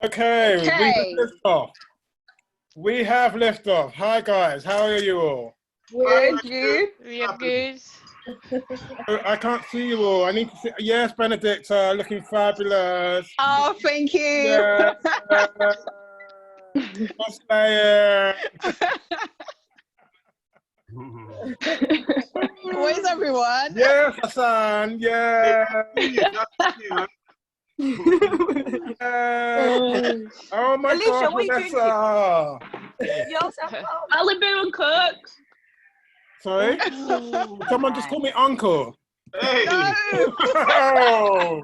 Okay, we have Okay. liftoff. We have liftoff. Hi guys, how are you all? We're good. We are good. I can't see you all. I need to see. Yes, Benedicta, looking fabulous. Oh, thank you. Yeah. Cosplayer. Where's everyone? Yes, Hassan. Yeah. Oh my Alicia, gosh, what are you Vanessa. Malibu and Cooks. Sorry? Someone just called me uncle. Hey! Oh.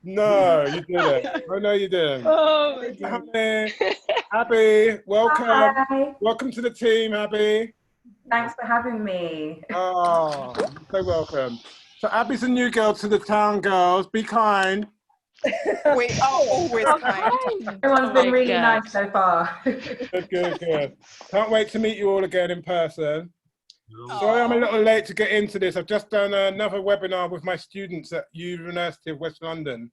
No, you didn't. Oh, no, you didn't. Oh, Honey. Abby, welcome. Hi. Welcome to the team, Abby. Thanks for having me. Oh, you're so welcome. So Abby's a new girl to the town, girls. Be kind. We are always kind. Everyone's been really God. nice so far. Good, good, good. Can't wait to meet you all again in person. Sorry I'm a little late to get into this. I've just done another webinar with my students at University of West London.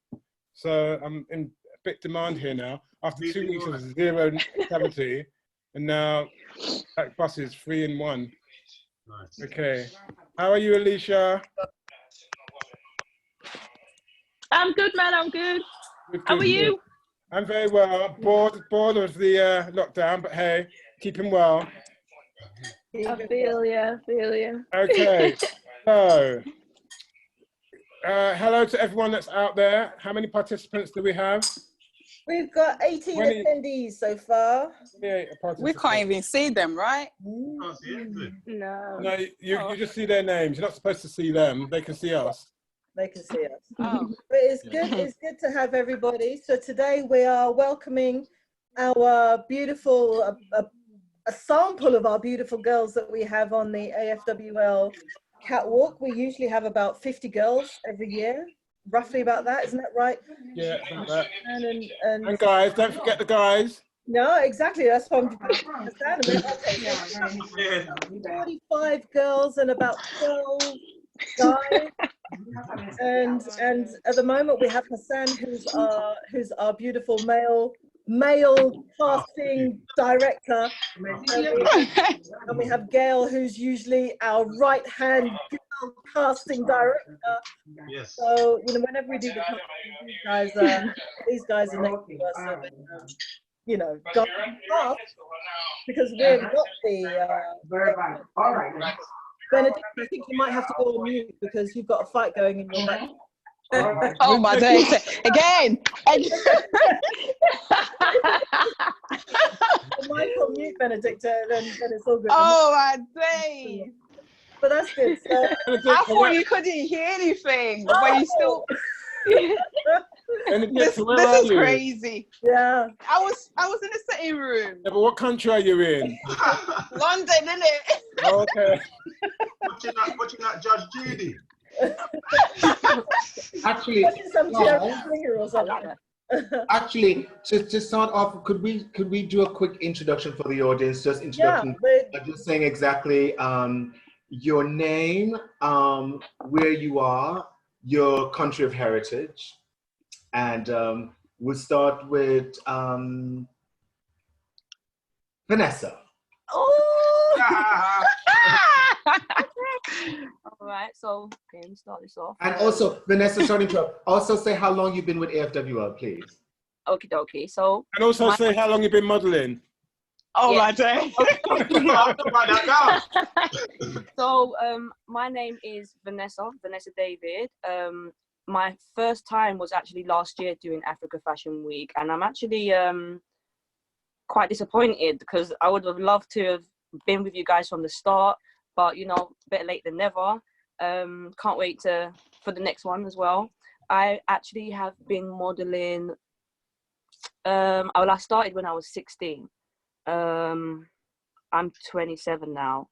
So I'm in a bit demand here now. After 2 weeks of zero gravity, and now that bus is 3 in 1. Nice. Okay. How are you, Alicia? I'm good, man. I'm good. Good, How good, are you? good. I'm very well. Bored of the lockdown, but hey, keeping well. I feel you. Okay. So, hello to everyone that's out there. How many participants do we have? We've got 18 attendees so far. 28 We participants. can't even see them, right? Can't see it. No. No, you just see their names. You're not supposed to see them. They can see us. They can see us. Oh. But it's good. It's good to have everybody. So today we are welcoming our beautiful, a sample of our beautiful girls that we have on the AFWL Catwalk. We usually have about 50 girls every year, roughly about that. Isn't that right? Yeah, like that. And And guys, don't forget the guys. no, exactly. That's what I'm understanding. Okay, so 45 girls and about 12 guys. And at the moment we have Hassan, who's our beautiful male casting director, and we have Gail, who's usually our right hand girl casting director. Yes. So whenever we do the casting, these guys are next to us, so, go fast because we're not the. Benedict, I think you might have to go on mute because you've got a fight going in your back. Oh my days. Again. Mic on mute, Benedicta, then it's all good. Oh my days. But that's good. So, I thought you couldn't hear anything, but you still. This is crazy. Yeah. I was in the sitting room. Yeah, but what country are you in? London, innit? Oh, okay. Watching that Judge Judy. Actually, Some singer or something. actually, to start off, could we do a quick introduction for the audience? Just introduction, just saying exactly your name, where you are, your country of heritage, and we'll start with Vanessa. Oh. All right, so okay, let's start this off. And also, Vanessa, sorry to interrupt. Also say how long you've been with AFWL, please. Okie dokie. So. And also say how long you've been modeling. Oh Yeah. my day. So my name is Vanessa David. My first time was actually last year doing Africa Fashion Week, and I'm actually quite disappointed because I would have loved to have been with you guys from the start, but better late than never. Can't wait for the next one as well. I actually have been modeling. I started when I was 16. I'm 27 now.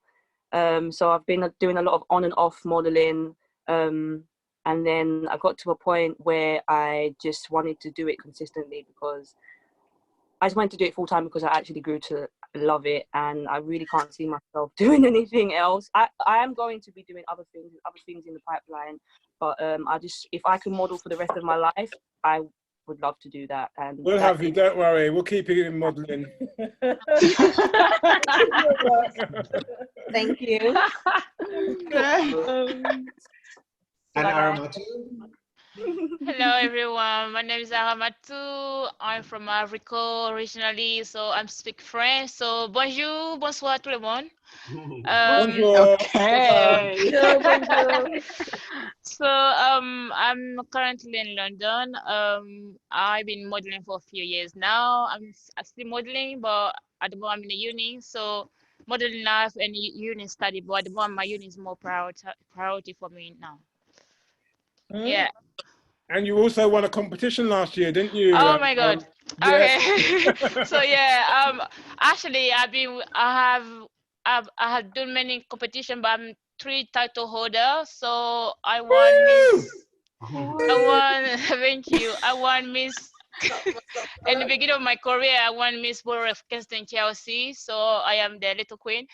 So I've been doing a lot of on and off modeling. And then I got to a point where I just wanted to do it consistently because I just wanted to do it full time because I actually grew to love it, and I really can't see myself doing anything else. I am going to be doing other things in the pipeline, but if I can model for the rest of my life, I would love to do that. And We'll that have you, don't worry. We'll keep you in modelling. Thank you. And Aramatu? Hello everyone, my name is Aramatu. I'm from Africa originally, so I speak French. So bonjour, bonsoir tout le monde. Bonjour. Okay. So I'm currently in London. I've been modeling for a few years now. I'm still modeling, but at the moment I'm in the uni. So modeling life and uni study, but at the moment my uni is more priority for me now. Yeah. And you also won a competition last year, didn't you? Oh my God. Yes. Okay. So yeah, actually I have done many competitions, but I'm 3 title holder. So I won Miss. Thank you. I won Miss. In the beginning of my career, I won Miss Borough of Kensington, Chelsea. So I am the little queen.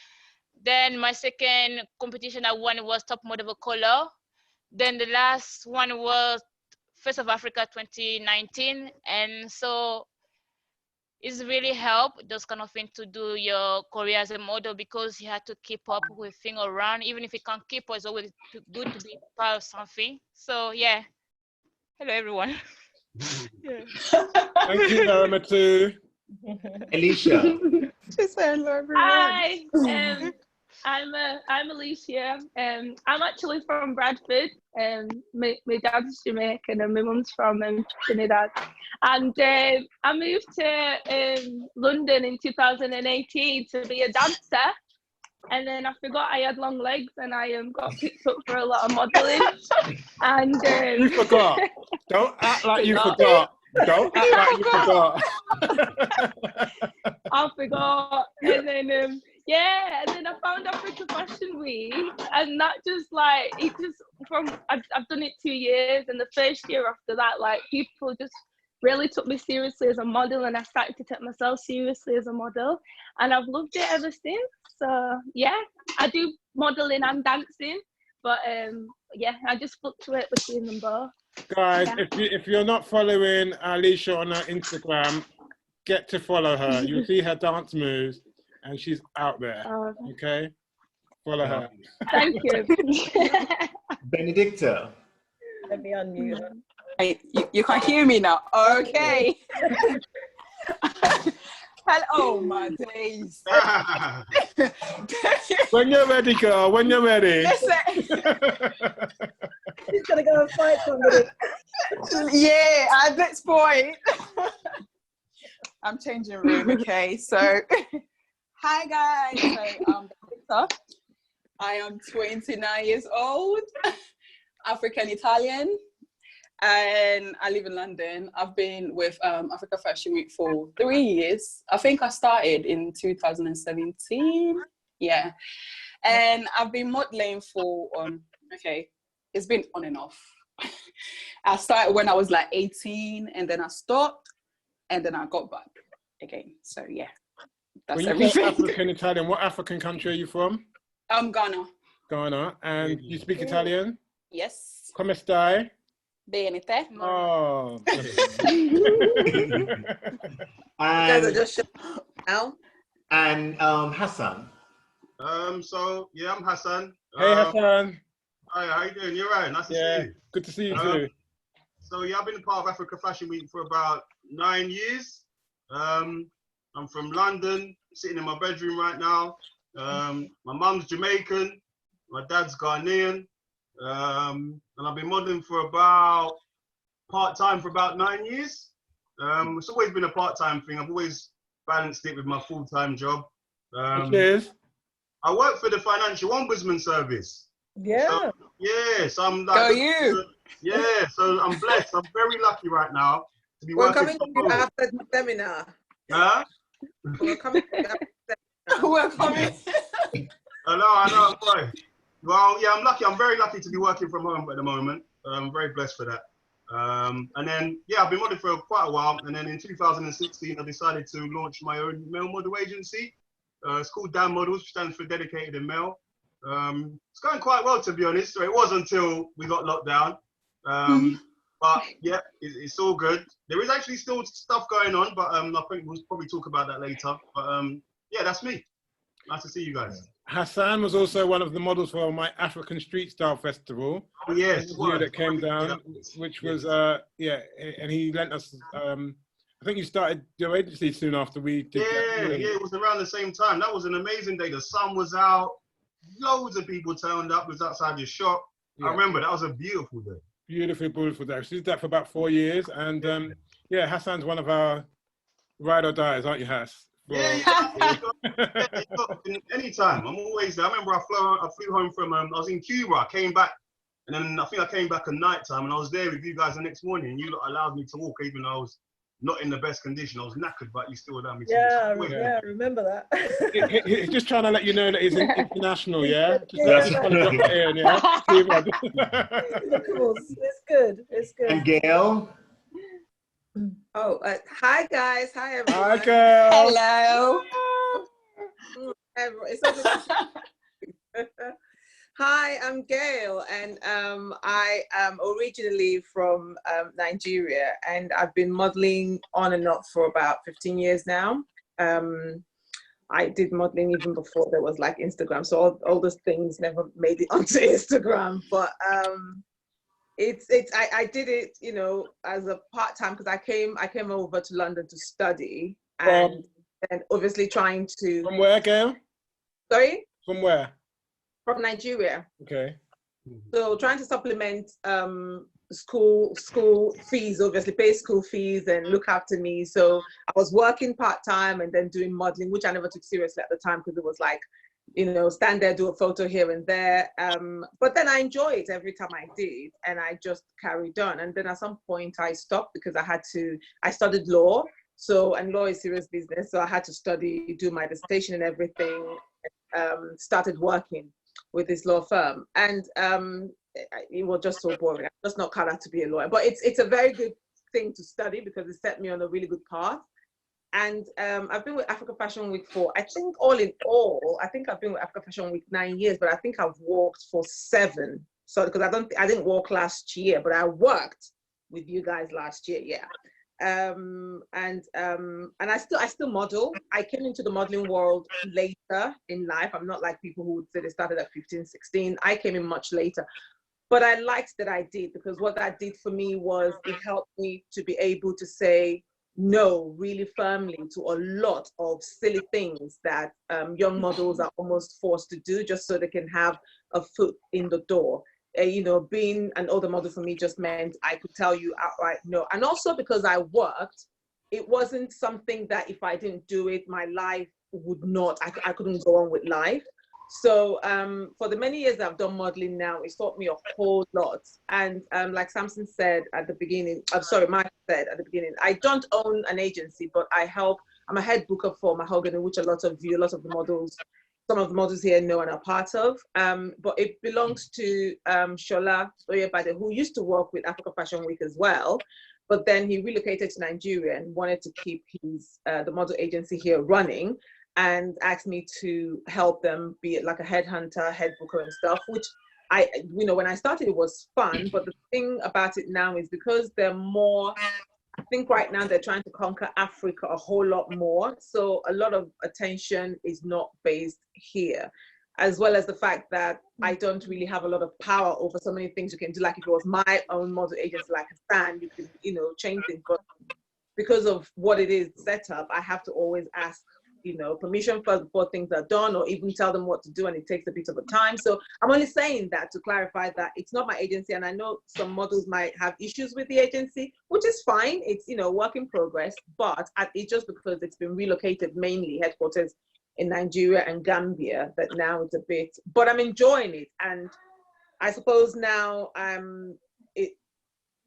Then my second competition I won was top model of color. Then the last one was Face of Africa 2019, and so it's really helped those kind of things to do your career as a model, because you have to keep up with things around. Even if you can't keep up, it's always good to be part of something. So yeah, hello everyone. Yeah. Thank you, Aramatu. Alicia. She's saying hello everyone. Hi, I'm Alicia. I'm actually from Bradford. My dad's Jamaican and my mum's from Trinidad. And I moved to London in 2018 to be a dancer. And then I forgot I had long legs, and I got picked up for a lot of modelling. And You forgot. Don't act like you forgot. Don't act like you forgot. I forgot. And then yeah, and then I found Africa Fashion Week, and that just like I've done it 2 years, and the first year after that, like people just really took me seriously as a model, and I started to take myself seriously as a model, and I've loved it ever since. So yeah, I do modeling and dancing, but yeah, I just fluctuate between them both. Guys, Yeah. if you're not following Alicia on her Instagram, get to follow her. You'll see her dance moves, and she's out there. Okay, follow her. Thank you. Benedicta. Let me unmute her. Hey, you can't hear me now. Okay. Hello, my days. When you're ready, girl. When you're ready. Listen. She's gonna go and fight somebody. Yeah, at this point. I'm changing room, okay? So, hi guys. So, I'm Benedicta. I am 29 years old, African Italian, and I live in London. I've been with Africa Fashion Week for 3 years. I think I started in 2017. Yeah, and I've been modeling for okay, it's been on and off. I started when I was like 18, and then I stopped, and then I got back again. So yeah, that's When you everything. say African Italian, what African country are you from? Ghana. Ghana. And you speak Italian? Yes. Come stai? Bene, te? Oh. And Hassan. So yeah, I'm Hassan. Hey, Hassan. Hi, how you doing? You're right. Nice to see you. Good to see you too. So yeah, I've been part of Africa Fashion Week for about 9 years. I'm from London, sitting in my bedroom right now. My mum's Jamaican, my dad's Ghanaian, and I've been modeling for about part-time for about 9 years. It's always been a part-time thing. I've always balanced it with my full-time job. Cheers. I work for the Financial Ombudsman Service. Yeah. So, yes, I'm like. Go you. Yeah, so I'm blessed. I'm very lucky right now to be We're working coming to you after the seminar. Huh? We're coming to you after the seminar. We're coming. I know, boy. Well, yeah, I'm lucky. I'm very lucky to be working from home at the moment. I'm very blessed for that. And then, yeah, I've been modeling for quite a while. And then in 2016, I decided to launch my own male model agency. It's called Dan Models, which stands for Dedicated and Male. It's going quite well, to be honest. So it was until we got locked down. But yeah, it's all good. There is actually still stuff going on, but I think we'll probably talk about that later. But yeah, that's me. Nice to see you guys. Hassan was also one of the models for my African Street Style Festival. Oh, yes, that came down, which was yeah, and he lent us. I think you started your agency soon after we did. Yeah, it was around the same time. That was an amazing day. The sun was out. Loads of people turned up. It was outside your shop. I remember that was a beautiful day. Beautiful day. She did that for about 4 years, and yeah, Hassan's one of our ride or dies, aren't you, Hass? Yeah. Anytime. I'm always there. I remember I flew home from. I was in Cuba. I came back, and then I think I came back at night time, and I was there with you guys the next morning, and you allowed me to walk, even though I was not in the best condition. I was knackered, but you still allowed me to walk. Yeah, I remember that. He's just trying to let you know that he's international, yeah? It's good. And Gail? Oh, hi guys. Hi everyone. Hi, Gail. Hello. It's so good. Hi, I'm Gail, and I am originally from Nigeria, and I've been modeling on and off for about 15 years now. I did modeling even before there was like Instagram, so all those things never made it onto Instagram. But I did it, you know, as a part-time, because I came over to London to study, and obviously trying to. From where, Gail? Sorry. From where? From Nigeria. Okay. So trying to supplement school fees, obviously pay school fees and look after me. So I was working part-time and then doing modeling, which I never took seriously at the time, because it was like, you know, stand there, do a photo here and there. But then I enjoyed it every time I did, and I just carried on. And then at some point I stopped because I studied law. So, and law is serious business. So I had to study, do my dissertation and everything, started working with this law firm, and it was just so boring. I'm just not cut out to be a lawyer, but it's a very good thing to study because it set me on a really good path. And I've been with Africa Fashion Week for, I think all in all, I think I've been with Africa Fashion Week 9 years, but I think I've worked for 7. So because I didn't work last year, but I worked with you guys last year, yeah. And I still model. I came into the modeling world later in life. I'm not like people who would say they started at 15, 16. I came in much later, but I liked that I did, because what that did for me was it helped me to be able to say no really firmly to a lot of silly things that young models are almost forced to do just so they can have a foot in the door. You know, being an older model for me just meant I could tell you outright no. And also because I worked, it wasn't something that if I didn't do it, my life would not, I couldn't go on with life. So for the many years that I've done modeling now, it's taught me a whole lot. And like Samson said at the beginning, Mike said at the beginning, I don't own an agency, but I'm a head booker for Mahogany, which a lot of the models, some of the models here know and are part of, but it belongs to Shola Oyebade, who used to work with Africa Fashion Week as well, but then he relocated to Nigeria and wanted to keep his the model agency here running, and asked me to help them, be it like a headhunter, head booker and stuff, which when I started, it was fun, but the thing about it now is because they're more, I think right now they're trying to conquer Africa a whole lot more. So a lot of attention is not based here, as well as the fact that I don't really have a lot of power over so many things you can do. Like if it was my own model agency, like a stand, you could, change things. But because of what it is set up, I have to always ask, permission first before things are done, or even tell them what to do, and it takes a bit of a time. So I'm only saying that to clarify that it's not my agency, and I know some models might have issues with the agency, which is fine. It's work in progress, but it's just because it's been relocated, mainly headquarters in Nigeria and Gambia, that now it's a bit, but I'm enjoying it. And I suppose now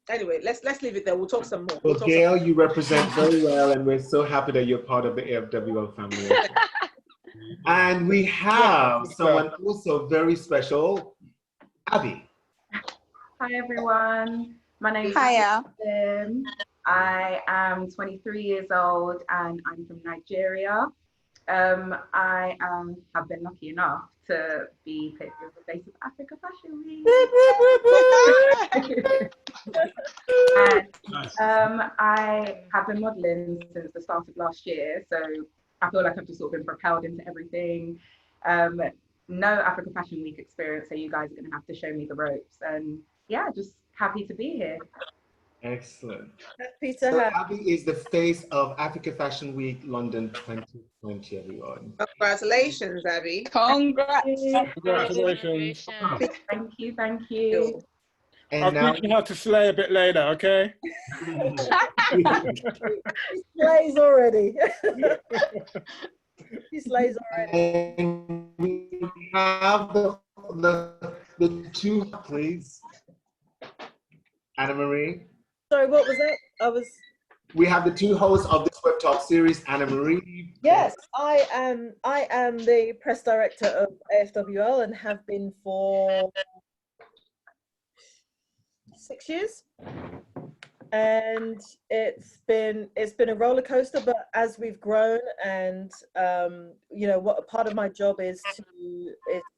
anyway, let's leave it there. We'll talk some more. Well, Gail, you represent very well, and we're so happy that you're part of the AFWL family. And we have someone also very special, Abby. Hi, everyone. My name is Hiya. I am 23 years old, and I'm from Nigeria. I have been lucky enough to be picked as the face of Africa Fashion Week. And I have been modelling since the start of last year, so I feel like I've just sort of been propelled into everything. No Africa Fashion Week experience, so you guys are going to have to show me the ropes. And yeah, just happy to be here. Excellent. Happy to So have. Abby is the face of Africa Fashion Week London 2020, everyone. Congratulations, Abby. Congrats. Congratulations. Thank you, thank you. And I'll now teach you how to slay a bit later, okay? She slays already. She slays already. and we have the two, please. Anna Marie. Sorry, what was that? We have the two hosts of this web talk series, Anna Marie. Yes, I am the press director of AFWL and have been for 6 years. And it's been a roller coaster, but as we've grown and you know, what a part of my job is to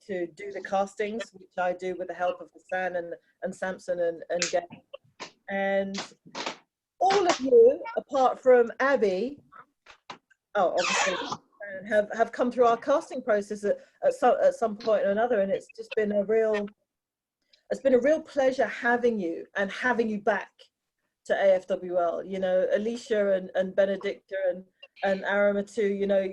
do the castings, which I do with the help of Hassan and Samson and Gail. And all of you, apart from Abby, obviously, have come through our casting process at some point or another, and it's just been a real pleasure having you and having you back to AFWL. You know, Alicia and Benedicta and Arama too. You know,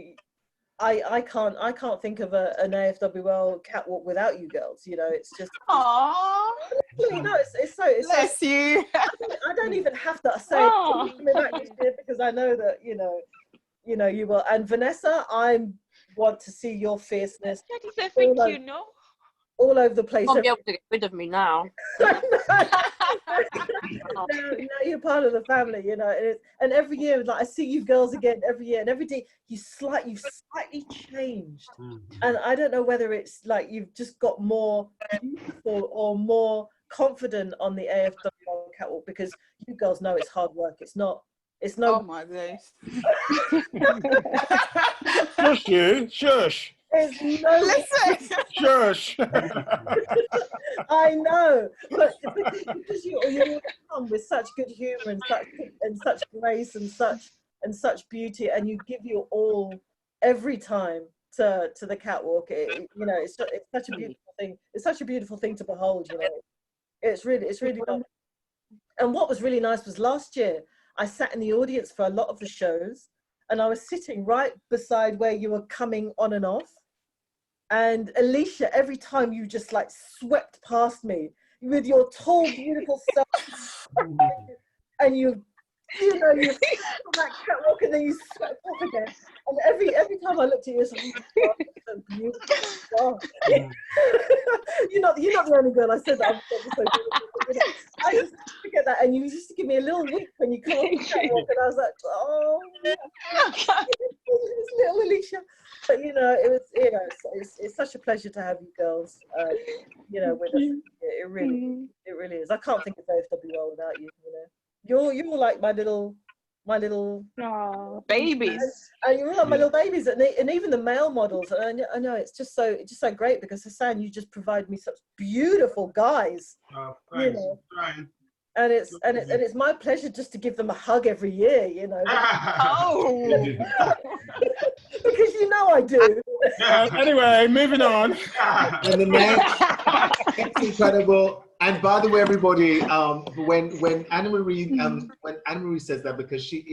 I can't think of an AFWL catwalk without you girls. You know, it's just. Aww. No, it's so. Bless you. I don't even have to say it back this year because I know that you know you will. And Vanessa, I want to see your fierceness. Daddy said thank you, no? All over the place. You won't be able to get rid of me now. now you're part of the family, you know. And every year, like I see you girls again every year, and every day you've slightly changed. And I don't know whether it's like you've just got more beautiful or more confident on the AFWL catwalk, because you girls know it's hard work. It's no. Oh my days. Shush you, shush. It's no. Listen. Shush. I know, but because you come with such good humor and such grace and such beauty, and you give your all every time to the catwalk. You know, it's such a beautiful thing. It's such a beautiful thing to behold. You know, it's really lovely. And what was really nice was last year I sat in the audience for a lot of the shows, and I was sitting right beside where you were coming on and off. And Alicia, every time you just like swept past me with your tall, beautiful self, and you know, you on that catwalk and then you swept off again. And every time I looked at you, it's like, oh, so beautiful. Oh. You're not the only girl I said that. I'm so beautiful. I just forget that, and you used to give me a little wink when you come on the catwalk, and I was like, oh, little Alicia. But you know, it was, you know, it's such a pleasure to have you girls, you know, with us. It really is. I can't think of AFWL without you. You know, you're like my little babies. And you're like my little babies, and even the male models. And I know it's just so great because Hassan, you just provide me such beautiful guys. You know. And it's my pleasure just to give them a hug every year, you know. Oh. Because you know I do. Anyway, moving on. And the next incredible. And by the way, everybody, when Anna Marie says that, because she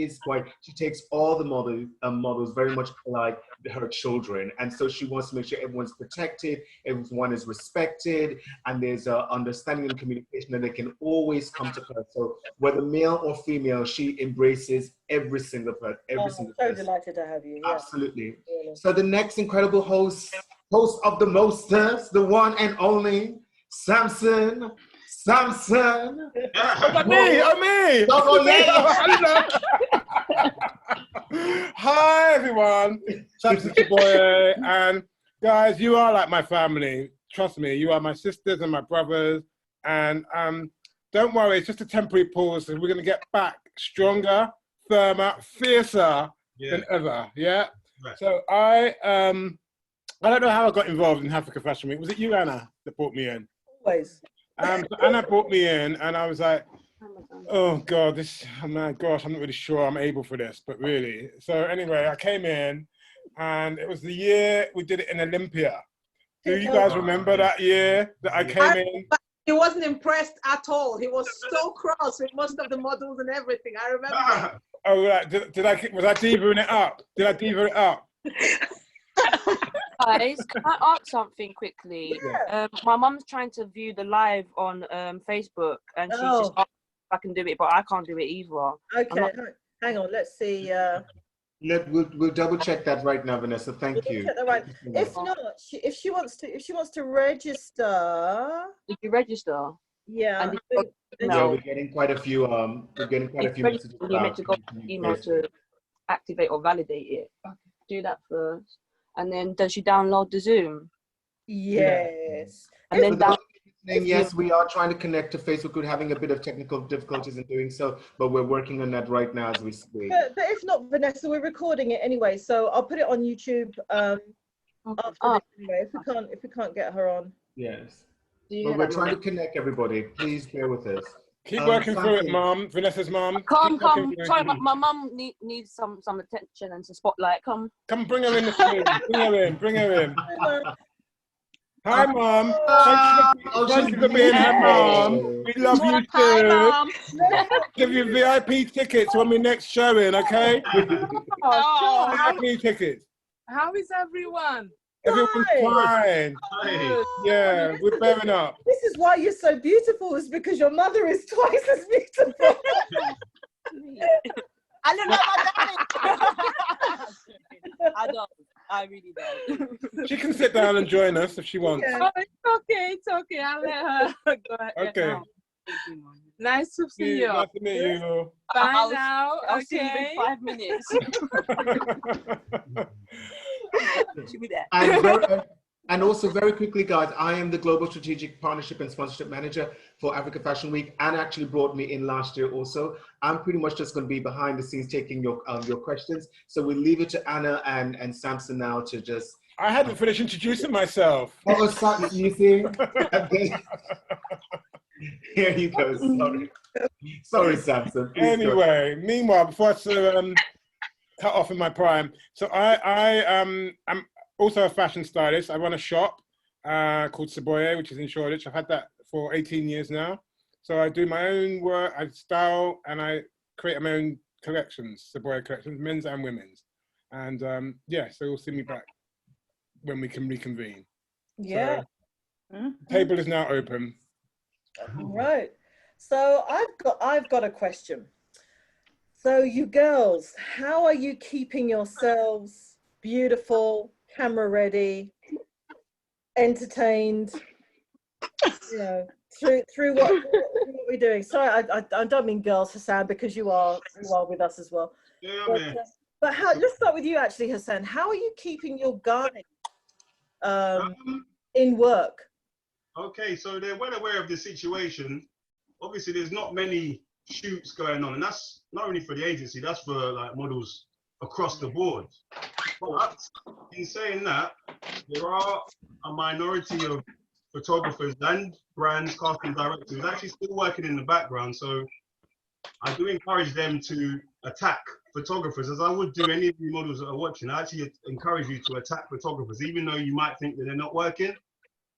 takes all the models very much like her children, and so she wants to make sure everyone's protected, everyone is respected, and there's understanding and communication, and they can always come to her. So whether male or female, she embraces every single person. I'm so delighted to have you. Yeah. Absolutely. Really. So the next incredible host of the mostest, the one and only. Samson. Oh, me. Hi, everyone. Samson Chiboye. And guys, you are like my family. Trust me, you are my sisters and my brothers. And don't worry, it's just a temporary pause. And we're going to get back stronger, firmer, fiercer than ever. Yeah. Right. So I don't know how I got involved in Africa Fashion Week. Was it you, Anna, that brought me in? Always. So Anna brought me in, and I was like, oh God, oh my gosh, I'm not really sure I'm able for this, but really. So anyway, I came in, and it was the year we did it in Olympia. Do you guys remember that year that I came in? He wasn't impressed at all. He was so cross with most of the models and everything. I remember. Oh, right. Was I divaing it up? Did I diva it up? Guys, can I ask something quickly? Yeah. My mum's trying to view the live on Facebook, and she's just asked if I can do it, but I can't do it either. Okay, hang on. Let's see. We'll double check that right now, Vanessa. Thank you. Check that right. If not, if she wants to register. Did you register? Yeah. Yeah, we're getting quite a few. We're getting quite a few messages. You meant to go email to activate or validate it. Do that first, and then does she download the Zoom? Yes. And then yes, we are trying to connect to Facebook. We're having a bit of technical difficulties in doing so, but we're working on that right now as we speak. But if not, Vanessa, we're recording it anyway, so I'll put it on YouTube after this anyway. If we can't get her on. Yes. But we're trying to connect everybody. Please bear with us. Keep working through it, Mum. Vanessa's mum. Come. Sorry, my mum needs some attention and some spotlight. Come, bring her in the screen. Bring her in. Hi, Mum. Thank you for being her mum. We love you too. Hi, Mum. Give you VIP tickets when we next showing, okay? VIP tickets. How is everyone? Everyone's fine. Yeah, we're bearing up. This is why you're so beautiful, is because your mother is twice as beautiful. I don't know I don't. I really don't. She can sit down and join us if she wants. Oh, it's okay. I'll let her go ahead. Okay. Nice to see you. Nice to meet you. Bye now. I'll see you in 5 minutes. She'll be there. And also very quickly, guys, I am the Global Strategic Partnership and Sponsorship Manager for Africa Fashion Week. Anna actually brought me in last year also. I'm pretty much just going to be behind the scenes taking your questions. So we'll leave it to Anna and Samson now to just... I hadn't finished introducing myself. Oh, you see? Here you go. Sorry, Samson. Anyway, meanwhile, before I cut off in my prime, so I'm also a fashion stylist. I run a shop called Saboye, which is in Shoreditch. I've had that for 18 years now. So I do my own work, I style, and I create my own collections, Saboye collections, men's and women's. And yeah, so you'll see me back when we can reconvene. Yeah. So, the table is now open. Right. So I've got a question. So you girls, how are you keeping yourselves beautiful, camera ready, entertained, you know, through what we're doing? Sorry, I don't mean girls, Hassan, because you are with us as well. Yeah, but how? Let's start with you, actually, Hassan. How are you keeping your guys in work? Okay, so they're well aware of the situation. Obviously, there's not many shoots going on, and that's not only for the agency, that's for like models across the board. But in saying that, there are a minority of photographers and brands, casting directors actually still working in the background. So I do encourage them to attack photographers, as I would do any of you models that are watching. I actually encourage you to attack photographers, even though you might think that they're not working.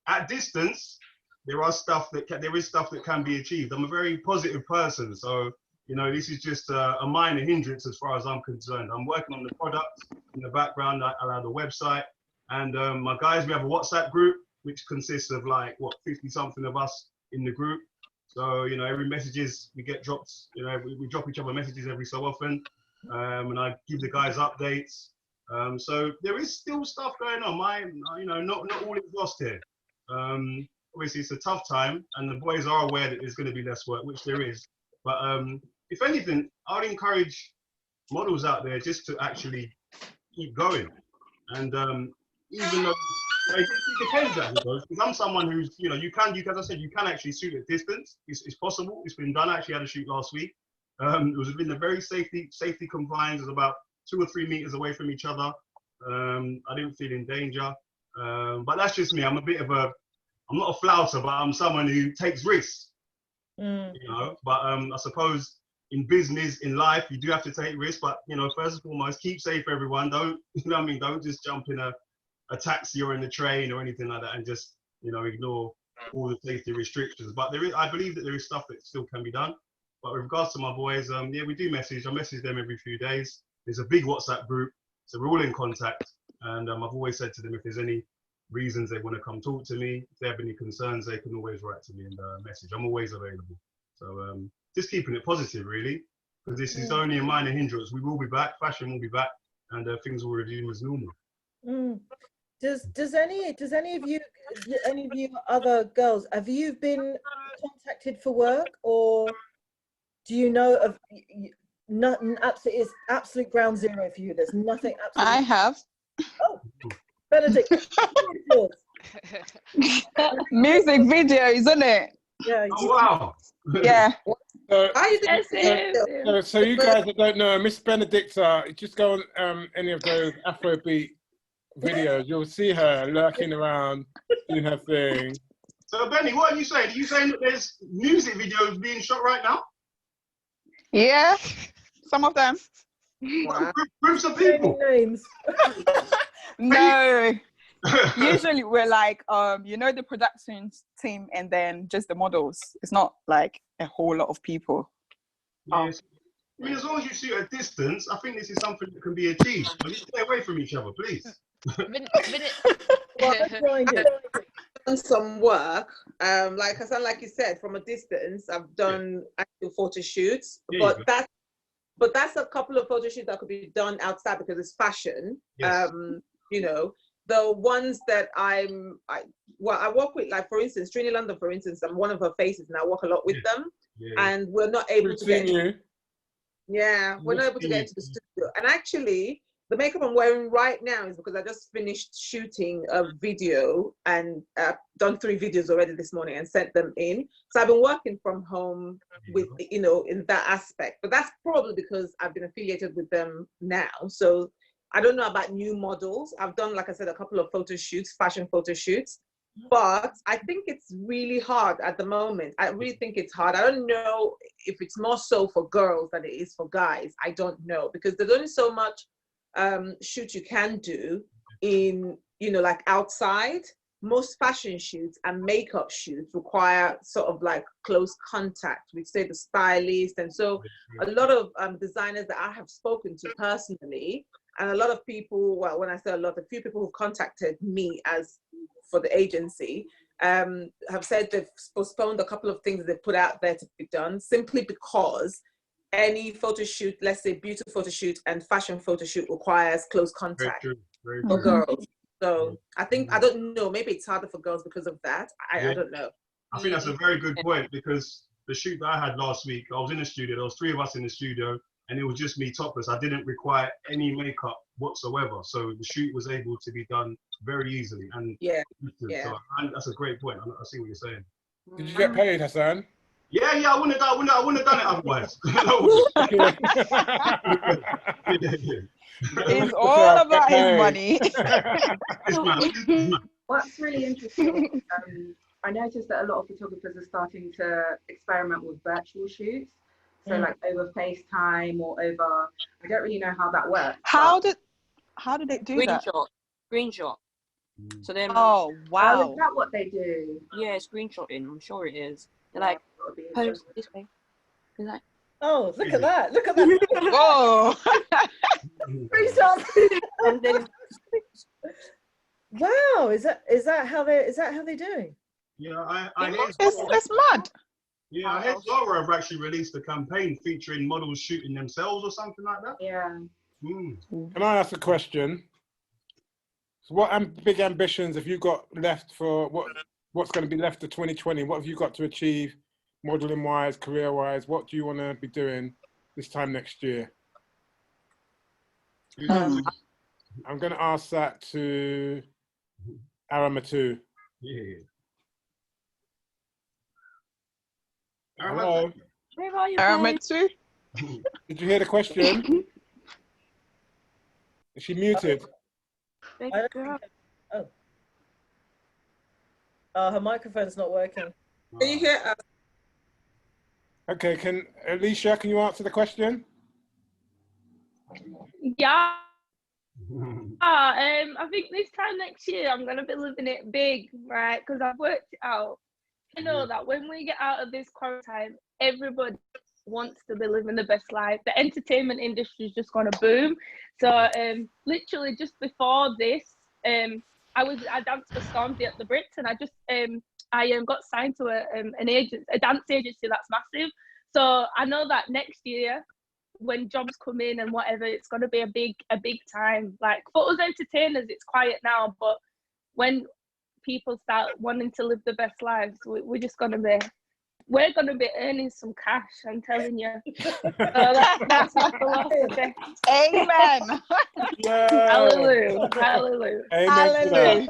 At distance, there is stuff that can be achieved. I'm a very positive person, so you know, this is just a minor hindrance as far as I'm concerned. I'm working on the product in the background. I have a website, and my guys, we have a WhatsApp group which consists of like 50 something of us in the group. So you know, every messages we get dropped. You know, we drop each other messages every so often, and I give the guys updates. So there is still stuff going on. You know, not all is lost here. Obviously, it's a tough time, and the boys are aware that there's going to be less work, which there is. But if anything, I would encourage models out there just to actually keep going. And even though it depends, because I'm someone who's, you know, you can, as I said, you can actually shoot at distance. It's possible. It's been done. I actually had a shoot last week. It was within the very safety compliance. It was about 2 or 3 meters away from each other. I didn't feel in danger. But that's just me. I'm not a flouter, but I'm someone who takes risks. You know, but I suppose in business, in life, you do have to take risks. But you know, first and foremost, keep safe, everyone. Don't, you know what I mean? Don't just jump in a taxi or in a train or anything like that and just, you know, ignore all the safety restrictions. But I believe that there is stuff that still can be done. But with regards to my boys, yeah, we do message. I message them every few days. There's a big WhatsApp group, so we're all in contact. And I've always said to them, if there's any reasons they want to come talk to me, if they have any concerns, they can always write to me and message. I'm always available. So just keeping it positive, really, because this is only a minor hindrance. We will be back, fashion will be back, and things will resume as normal. Does any of you other girls, have you been contacted for work, or do you know of nothing? Absolutely, it's absolute ground zero for you. There's nothing. Absolutely. I have. Oh, Benedict. Music video, isn't it? Yeah. Oh wow. Yeah. So you guys that don't know, Miss Benedicta, just go on any of those Afrobeat videos. You'll see her lurking around, doing her thing. So Benny, what are you saying? Are you saying that there's music videos being shot right now? Yeah, some of them. Wow. Groups of people. Names. No. Usually we're like, you know, the production team and then just the models. It's not like a whole lot of people. Yes. I mean, as long as you shoot at distance, I think this is something that can be achieved. But you stay away from each other, please. Done some work, like you said, from a distance. I've done actual photo shoots, but that's a couple of photo shoots that could be done outside because it's fashion. Yes. You know, the ones that I work with, like for instance, Trini London, for instance, I'm one of her faces, and I work a lot with them, and we're not able to get. We're not able to get into the studio, and actually. The makeup I'm wearing right now is because I just finished shooting a video and done 3 videos already this morning and sent them in. So I've been working from home with, you know, in that aspect. But that's probably because I've been affiliated with them now. So I don't know about new models. I've done, like I said, a couple of photo shoots, fashion photo shoots. But I think it's really hard at the moment. I really think it's hard. I don't know if it's more so for girls than it is for guys. I don't know, because there's only so much shoot you can do in, you know, like outside. Most fashion shoots and makeup shoots require sort of like close contact with, say, the stylist. And so a lot of designers that I have spoken to personally, and a lot of people, well, when I say a lot, a few people who contacted me as for the agency have said they've postponed a couple of things they put out there to be done, simply because any photo shoot, let's say beauty photo shoot and fashion photo shoot, requires close contact for girls. So I think, I don't know, maybe it's harder for girls because of that. I don't know. I think that's a very good point, because the shoot that I had last week, I was in the studio, there was 3 of us in the studio, and it was just me topless. I didn't require any makeup whatsoever. So the shoot was able to be done very easily. And so that's a great point. I see what you're saying. Did you get paid, Hassan? Yeah, I wouldn't have done it otherwise. It's all about his money. What's really interesting, I noticed that a lot of photographers are starting to experiment with virtual shoots. So like over FaceTime or over, I don't really know how that works. How did they do that? Screenshot. So then. Oh wow! Oh, is that what they do? Yeah, screenshotting. I'm sure it is. They're like, post this way. They're like, oh, look at that! Look at that! Whoa! And then, wow, is that how they're doing? Yeah, that's mad. Yeah, I heard Zara have actually released a campaign featuring models shooting themselves or something like that. Yeah. Can I ask a question? So what big ambitions have you got left for what's going to be left of 2020? What have you got to achieve modeling wise, career wise? What do you want to be doing this time next year? I'm going to ask that to Aramatu. Yeah. Hello. Where are you? Aramatu? Did you hear the question? Is she muted? Big I don't girl. think, her microphone's not working. Can you hear us? Okay, can Alicia, can you answer the question? Yeah. I think this time next year I'm gonna be living it big, right? Because I've worked it out. I know that when we get out of this quarantine, everybody wants to be living the best life. The entertainment industry is just gonna boom. So literally just before this, I danced for Stormzy at the Brits, and I got signed to a dance agency that's massive. So I know that next year, when jobs come in and whatever, it's going to be a big time. Like for us entertainers, it's quiet now, but when people start wanting to live the best lives, we're going to be earning some cash, I'm telling you. So that's my philosophy. Amen. Yeah. Hallelujah. Hallelujah. Amen.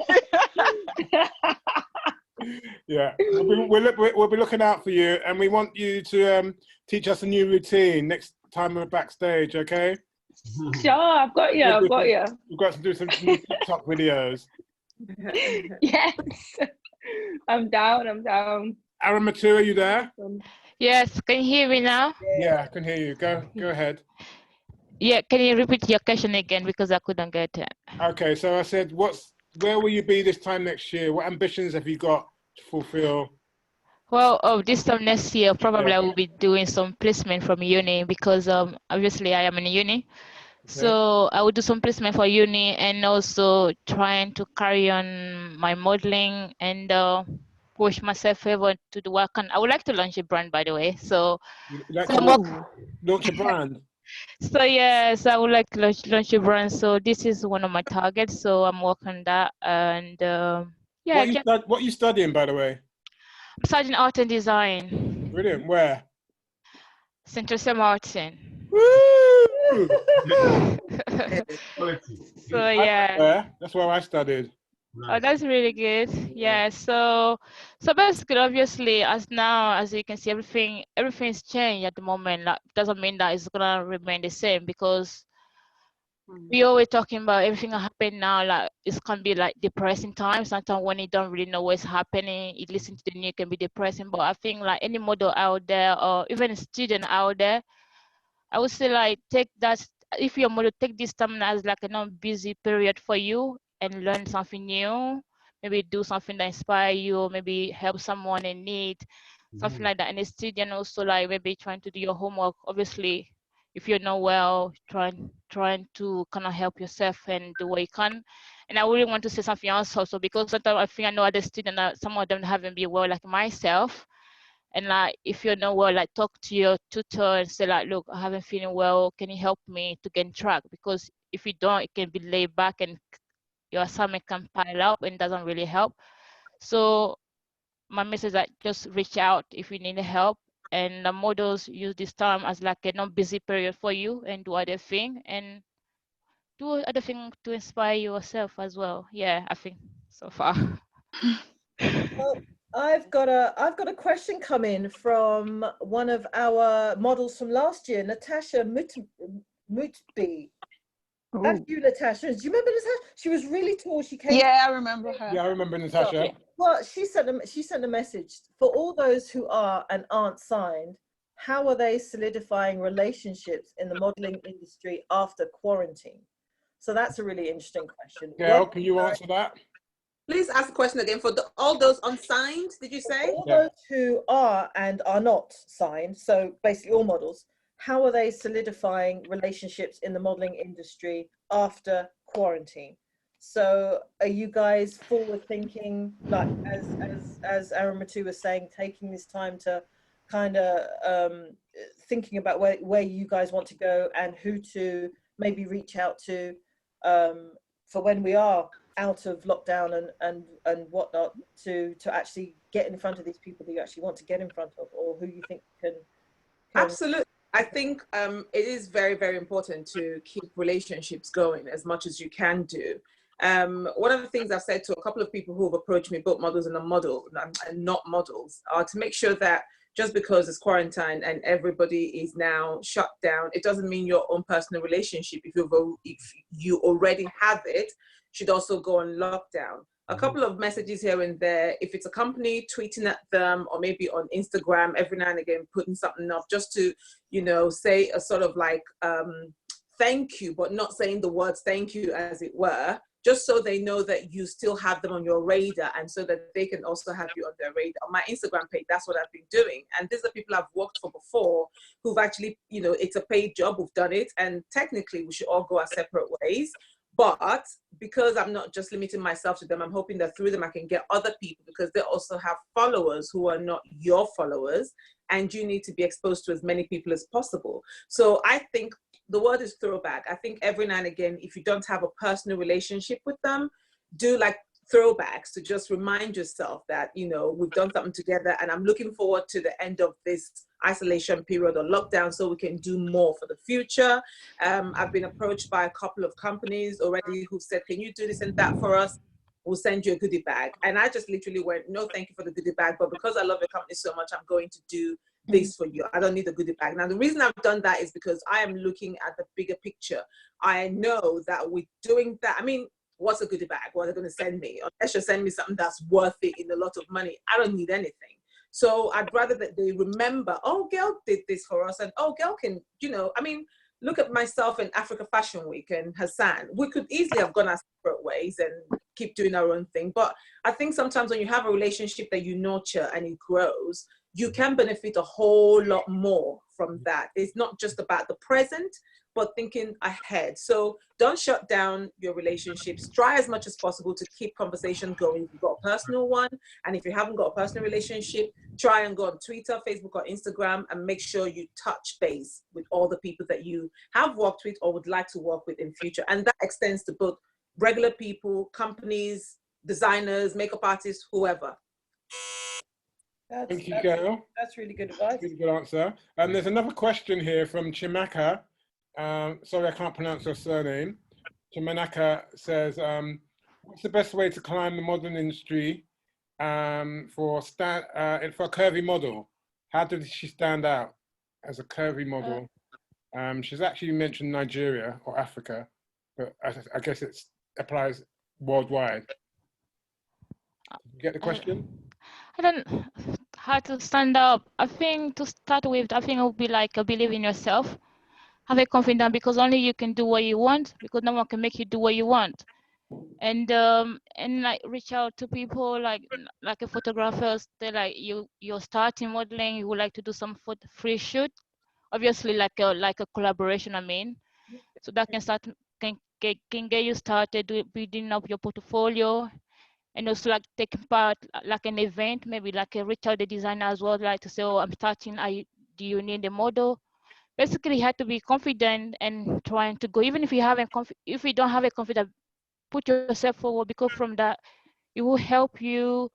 Yeah, we'll be looking out for you, and we want you to teach us a new routine next time we're backstage, okay? Sure, I've got you. We've got to do some new TikTok videos. Yes, I'm down. Aramatu, are you there? Yes, can you hear me now? Yeah, I can hear you. Go ahead. Yeah, can you repeat your question again, because I couldn't get it? Okay, so I said, where will you be this time next year? What ambitions have you got to fulfill? Well, this time next year, probably I will be doing some placement from uni, because obviously I am in uni. Okay. So I will do some placement for uni, and also trying to carry on my modeling and push myself further to the work. And I would like to launch a brand, by the way. So, Launch a brand? So yes, I would like to launch a brand. So this is one of my targets. So I'm working on that. And What are you studying, by the way? I'm studying art and design. Brilliant. Where? St. Martin. Woo! So yeah. That's where I studied. Oh, that's really good. Yeah. So basically, obviously, as you can see, everything's changed at the moment. That doesn't mean that it's gonna remain the same, because we always talking about everything that happen now. Like it can be like depressing times. Sometimes when you don't really know what's happening, you listen to the news, can be depressing. But I think like any model out there, or even a student out there, I would say like take that. If you're a model, take this time as like a non-busy period for you and learn something new. Maybe do something that inspire you, or maybe help someone in need, something like that. And a student also like maybe trying to do your homework. Obviously, if you're not well, trying to kind of help yourself and do what you can. And I really want to say something else also, because sometimes I think I know other students, some of them haven't been well like myself. And like, if you're not well, like talk to your tutor and say like, look, I haven't feeling well. Can you help me to get on track? Because if you don't, it can be laid back and your assignment can pile up and doesn't really help. So my message is that just reach out if you need help. And the models use this time as like a non-busy period for you, and do other thing to inspire yourself as well. Yeah, I think so far. Well, I've got a question come in from one of our models from last year, Natasha Mutby. That's you, Natasha. Do you remember Natasha? She was really tall. She came. Yeah, I remember her. Yeah, I remember Natasha. Well, she sent a message for all those who are and aren't signed. How are they solidifying relationships in the modeling industry after quarantine? So that's a really interesting question. Gail, can you answer that? Please ask the question again. For all those unsigned, did you say? All those who are and are not signed, so basically all models, how are they solidifying relationships in the modeling industry after quarantine? So are you guys forward thinking, like as Aramatu was saying, taking this time to kind of thinking about where you guys want to go and who to maybe reach out to for when we are out of lockdown and whatnot, to actually get in front of these people that you actually want to get in front of, or who you think can... Absolutely. I think it is very, very important to keep relationships going as much as you can do. One of the things I've said to a couple of people who have approached me, both models and not models, are to make sure that just because it's quarantine and everybody is now shut down, it doesn't mean your own personal relationship, if you already have it, should also go on lockdown. A couple of messages here and there. If it's a company, tweeting at them, or maybe on Instagram every now and again, putting something up just to, you know, say a sort of like thank you, but not saying the words thank you, as it were, just so they know that you still have them on your radar, and so that they can also have you on their radar. On my Instagram page, that's what I've been doing. And these are people I've worked for before who've actually, you know, it's a paid job, we've done it, and technically we should all go our separate ways. But because I'm not just limiting myself to them, I'm hoping that through them I can get other people, because they also have followers who are not your followers, and you need to be exposed to as many people as possible. So I think the word is throwback. I think every now and again, if you don't have a personal relationship with them, do like throwbacks to just remind yourself that, you know, we've done something together, and I'm looking forward to the end of this isolation period or lockdown so we can do more for the future. I've been approached by a couple of companies already who said, can you do this and that for us? We'll send you a goodie bag. And I just literally went, no, thank you for the goodie bag, but because I love your company so much, I'm going to do this for you. I don't need a goodie bag. Now, the reason I've done that is because I am looking at the bigger picture. I know that with doing that, I mean, what's a goodie bag? What are they going to send me? Unless you send me something that's worth it in a lot of money, I don't need anything. So I'd rather that they remember, oh, girl did this for us, and oh, girl can, you know, I mean, look at myself in Africa Fashion Week and Hassan. We could easily have gone our separate ways and keep doing our own thing. But I think sometimes when you have a relationship that you nurture and it grows, you can benefit a whole lot more from that. It's not just about the present, but thinking ahead. So don't shut down your relationships. Try as much as possible to keep conversation going if you've got a personal one. And if you haven't got a personal relationship, try and go on Twitter, Facebook, or Instagram, and make sure you touch base with all the people that you have worked with or would like to work with in future. And that extends to both regular people, companies, designers, makeup artists, whoever. Thank you, Gail. That's really good advice. Really good answer. And there's another question here from Chimaka. Sorry, I can't pronounce your surname. Chimanaka says, what's the best way to climb the modeling industry for a curvy model? How did she stand out as a curvy model? She's actually mentioned Nigeria or Africa, but I guess it applies worldwide. You get the question? I don't know how to stand up. I think to start with, I think it would be like believe in yourself. Have a confidence, because only you can do what you want, because no one can make you do what you want. And like reach out to people like a photographers. They like you're starting modeling, you would like to do some free shoot, obviously like a collaboration, I mean, so that can get you started building up your portfolio. And also like taking part like an event, maybe like reach out the designer as well, like to say, oh, I'm starting, do you need a model? Basically, you have to be confident and trying to go, even if you don't have a confidence, put yourself forward, because from that it will help you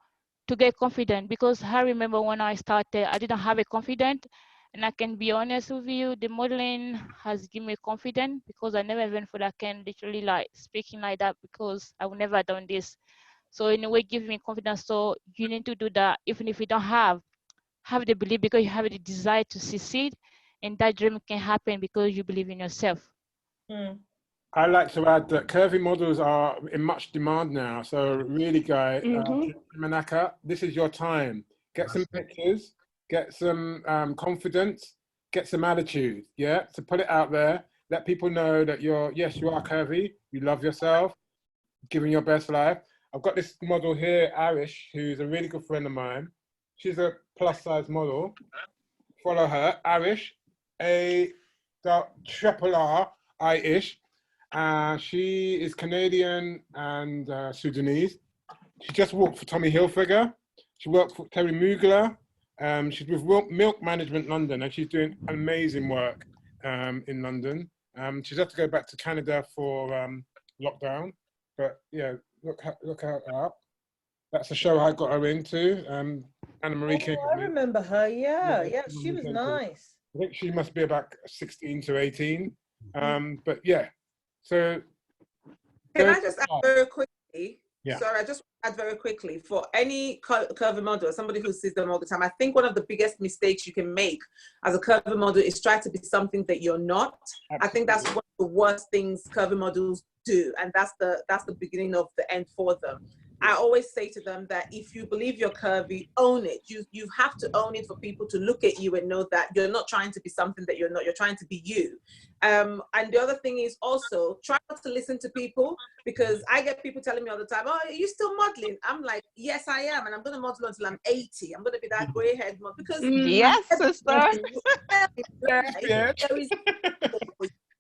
to get confident. Because I remember when I started, I didn't have a confidence, and I can be honest with you, the modeling has given me confidence, because I never even thought I can literally like speaking like that, because I've never done this. So in a way, give me confidence. So you need to do that, even if you don't have the belief, because you have the desire to succeed, and that dream can happen because you believe in yourself. I like to add that curvy models are in much demand now. So really, guys, Manaka, this is your time. Get some pictures, get some confidence, get some attitude. Yeah, so put it out there. Let people know that you are curvy. You love yourself, giving your best life. I've got this model here, Arish, who's a really good friend of mine. She's a plus size model. Follow her, Arish, A-R-I-ish. She is Canadian and Sudanese. She just worked for Tommy Hilfiger. She worked for Terry Mugler. She's with Milk Management London, and she's doing amazing work in London. She's had to go back to Canada for lockdown, but yeah, look her up. That's a show I got her into. Anna Marie came. I remember her. Yeah, she was nice. I think she must be about 16 to 18. But yeah, so. Can I just add very quickly? Yeah. Sorry, I just want to add very quickly, for any curvy model, somebody who sees them all the time, I think one of the biggest mistakes you can make as a curvy model is try to be something that you're not. Absolutely. I think that's one of the worst things curvy models do, and that's the beginning of the end for them. I always say to them that if you believe you're curvy, own it. You have to own it for people to look at you and know that you're not trying to be something that you're not. You're trying to be you. And the other thing is also try not to listen to people, because I get people telling me all the time, "Oh, are you still modeling?" I'm like, "Yes, I am, and I'm going to model until I'm 80. I'm going to be that grey haired model because yes, sister."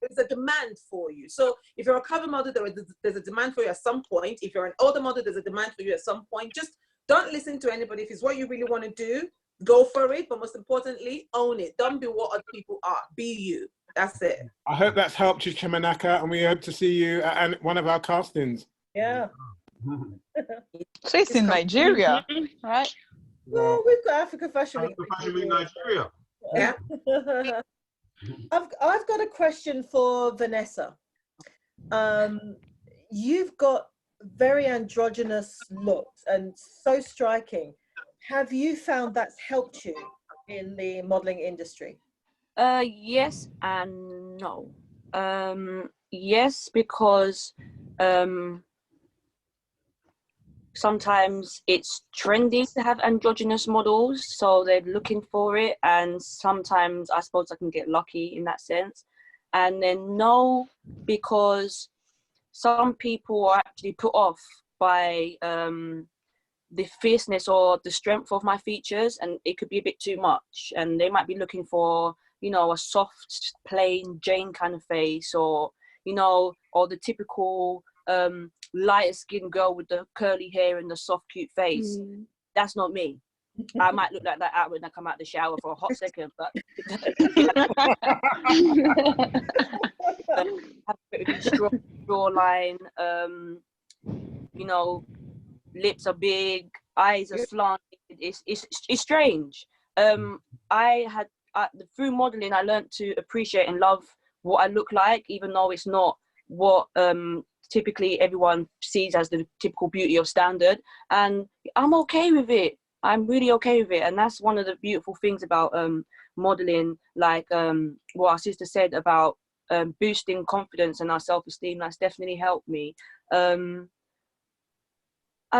There's a demand for you. So if you're a cover model, there's a demand for you at some point. If you're an older model, there's a demand for you at some point. Just don't listen to anybody. If it's what you really want to do, go for it. But most importantly, own it. Don't be what other people are. Be you. That's it. I hope that's helped you, Chimanaka, and we hope to see you at one of our castings. Yeah. So it's in Nigeria, right? Well, we've got Africa Fashion Week. Africa Fashion Week Nigeria. Yeah. I've got a question for Vanessa. You've got very androgynous looks and so striking. Have you found that's helped you in the modeling industry? Yes and no. Yes, because sometimes it's trendy to have androgynous models, so they're looking for it, and sometimes I suppose I can get lucky in that sense. And then no, because some people are actually put off by the fierceness or the strength of my features, and it could be a bit too much, and they might be looking for, you know, a soft, plain Jane kind of face, or, you know, or the typical lighter skinned girl with the curly hair and the soft, cute face. That's not me. I might look like that out when I come out the shower for a hot second, but have a bit of a strong jawline, you know, lips are big, eyes are slanted. It's strange. Through modeling, I learned to appreciate and love what I look like, even though it's not what typically everyone sees as the typical beauty or standard, and I'm okay with it. I'm really okay with it, and that's one of the beautiful things about modeling, like what our sister said about boosting confidence and our self-esteem. That's definitely helped me. I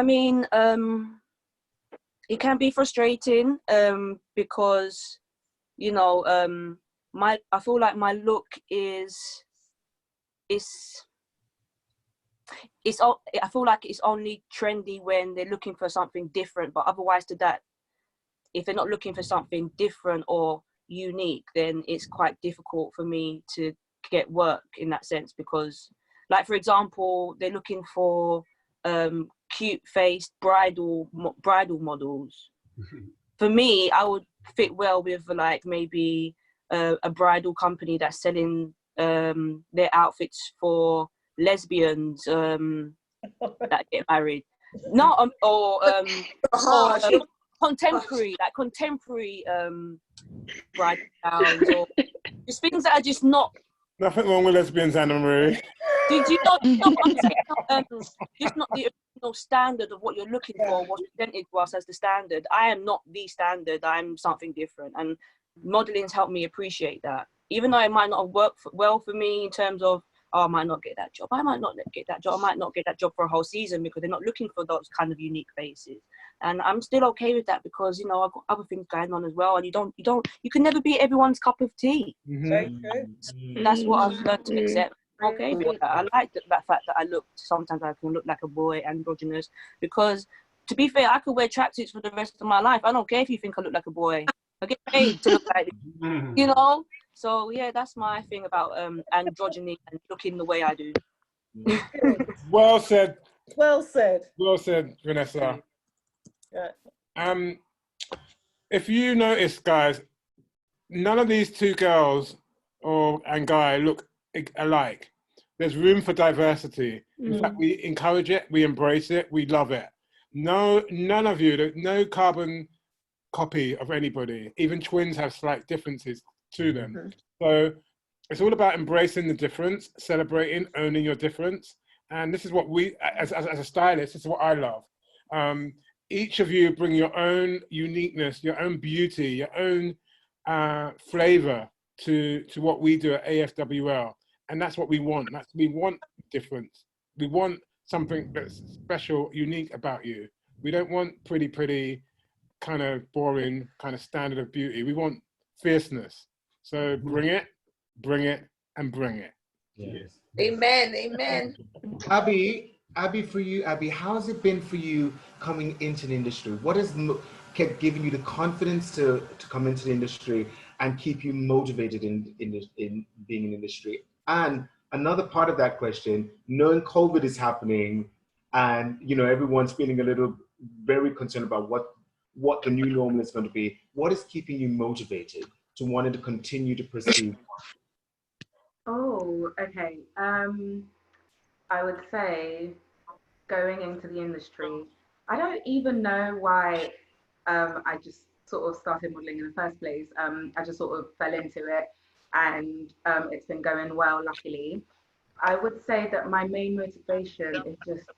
mean, it can be frustrating because, you know, I feel like my look I feel like it's only trendy when they're looking for something different, but otherwise to that, if they're not looking for something different or unique, then it's quite difficult for me to get work in that sense, because, like, for example, they're looking for cute-faced bridal models. For me, I would fit well with, like, maybe a bridal company that's selling their outfits for lesbians that get married. Not or contemporary bridal gowns, or just things that are just not. Nothing wrong with lesbians, Anna Marie. Did you not what I'm saying? Just not the original standard of what you're looking for, what's presented to us as the standard. I am not the standard. I'm something different, and modeling's helped me appreciate that. Even though it might not have worked well for me in terms of, oh, I might not get that job. I might not get that job. I might not get that job for a whole season because they're not looking for those kind of unique faces. And I'm still okay with that because, you know, I've got other things going on as well. And you can never be everyone's cup of tea. Very true. That's what I've learned to accept. Okay with that. I like that fact that sometimes I can look like a boy, androgynous, because to be fair, I could wear tracksuits for the rest of my life. I don't care if you think I look like a boy. I get paid to look like it, you know? So yeah, that's my thing about androgyny and looking the way I do. Well said. Well said. Well said, Vanessa. Yeah. If you notice, guys, none of these two girls and guy look alike. There's room for diversity. In fact, we encourage it, we embrace it, we love it. None of you, no carbon copy of anybody. Even twins have slight differences to them. So it's all about embracing the difference, celebrating, owning your difference, And this is what we, as a stylist, this is what I love. Each of you bring your own uniqueness, your own beauty, your own flavor to what we do at AFWL. And that's what we want. We want difference. We want something that's special, unique about you. We don't want pretty, kind of boring, kind of standard of beauty. We want fierceness. So bring it, and bring it. Yes. Amen. Amen. Abby, for you, Abby, how has it been for you coming into the industry? What has kept giving you the confidence to come into the industry and keep you motivated in being in the industry? And another part of that question, knowing COVID is happening and, you know, everyone's feeling very concerned about what the new normal is going to be. What is keeping you motivated to wanting to continue to pursue? Oh, okay. I would say going into the industry, I don't even know why I just sort of started modeling in the first place. I just sort of fell into it, and it's been going well, luckily. I would say that my main motivation is just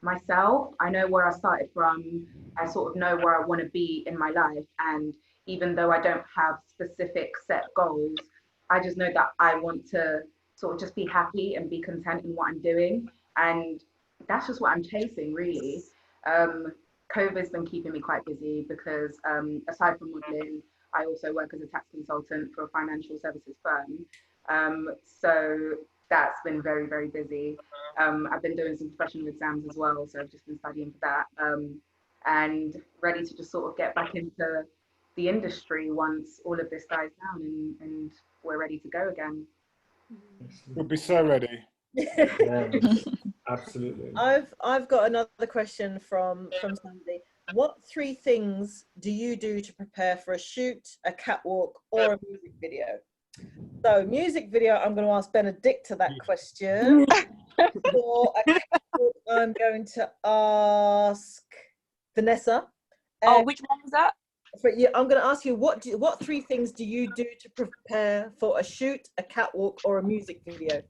myself. I know where I started from. I sort of know where I want to be in my life. And even though I don't have specific set goals, I just know that I want to sort of just be happy and be content in what I'm doing. And that's just what I'm chasing, really. COVID's been keeping me quite busy because aside from modeling, I also work as a tax consultant for a financial services firm. So that's been very, very busy. I've been doing some professional exams as well, so I've just been studying for that, and ready to just sort of get back into the industry once all of this dies down and we're ready to go again. We'll be so ready. Yeah, absolutely. I've got another question from somebody. What 3 things do you do to prepare for a shoot, a catwalk, or a music video? So music video, I'm going to ask Benedicta that question. For a catwalk, I'm going to ask Vanessa. Oh, which one was that? I'm going to ask you, what 3 things do you do to prepare for a shoot, a catwalk, or a music video?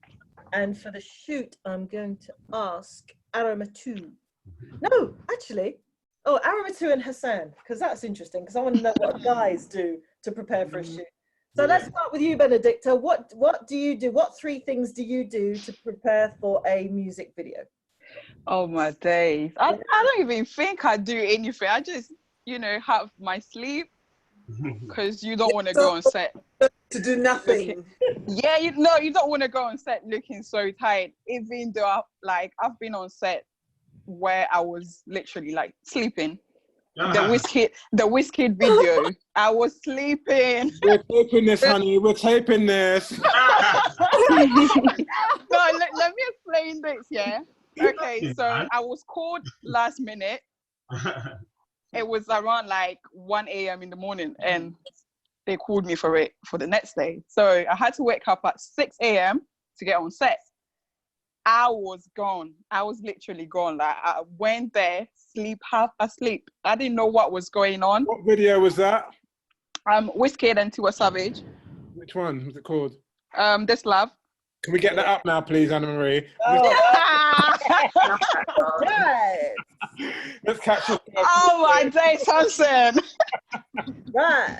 And for the shoot, I'm going to ask Aramatu. No, actually. Oh, Aramatu and Hassan, because that's interesting, because I want to know what guys do to prepare for a shoot. So let's start with you, Benedicta. What do you do? What 3 things do you do to prepare for a music video? Oh my days. I don't even think I do anything. I just, you know, have my sleep because you don't want to go on set. To do nothing. Yeah, you don't want to go on set looking so tired, even though I've been on set where I was literally like sleeping. The Whiskey video, I was sleeping. We're taping this, honey. We're taping this. No, let me explain this, yeah? Okay, so I was called last minute. It was around like 1 a.m. in the morning, and they called me for the next day. So I had to wake up at 6 a.m. to get on set. I was gone. I was literally gone. Like I went there, half asleep. I didn't know what was going on. What video was that? Whiskey and Tiwa Savage. Which one was it called? This Love. Can we get that up now, please, Anna Marie? Let's catch up. Oh my days, Hanson. Right.